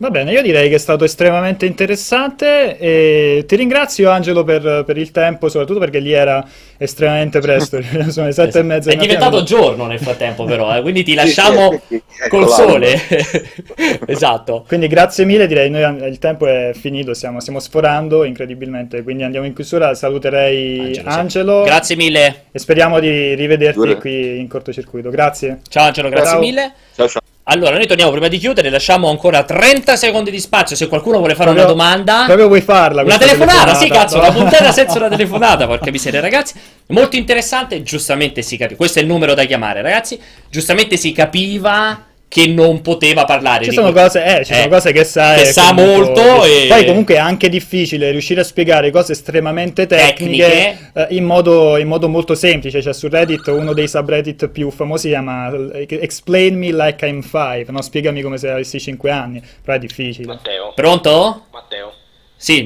Va bene, io direi che è stato estremamente interessante e ti ringrazio Angelo per il tempo, soprattutto perché lì era estremamente presto, sono le 7:30
È
di mattina.
diventato giorno nel frattempo, però, quindi ti
Sì,
lasciamo
sì,
col
ecco
sole.
l'alba.
Esatto.
Quindi grazie mille, direi noi il tempo è finito, stiamo sforando incredibilmente, quindi andiamo in chiusura, saluterei
Angelo, sì.
Angelo
Grazie mille.
e speriamo di rivederti
Figurati.
qui in cortocircuito. Grazie.
Ciao Angelo, grazie
Ciao.
mille.
Ciao, ciao.
Allora, noi torniamo prima di chiudere, lasciamo ancora 30 secondi di spazio se qualcuno vuole fare una domanda.
Proprio vuoi farla
Una
questa
telefonata, sì, cazzo,
no?
una puntata senza una telefonata, porca miseria, ragazzi. Molto interessante, giustamente si capiva. Questo è il numero da chiamare, ragazzi. Giustamente si capiva che non poteva parlare
Ci
di
sono
questo.
cose, ci sono cose che sa,
Che sa molto e...
Poi comunque è anche difficile riuscire a spiegare cose estremamente tecniche in modo molto semplice. Cioè, su Reddit uno dei subreddit più famosi si chiama Explain me like I'm 5, no? Spiegami come se avessi 5 anni, però è difficile.
Matteo?
Pronto?
Matteo?
Sì,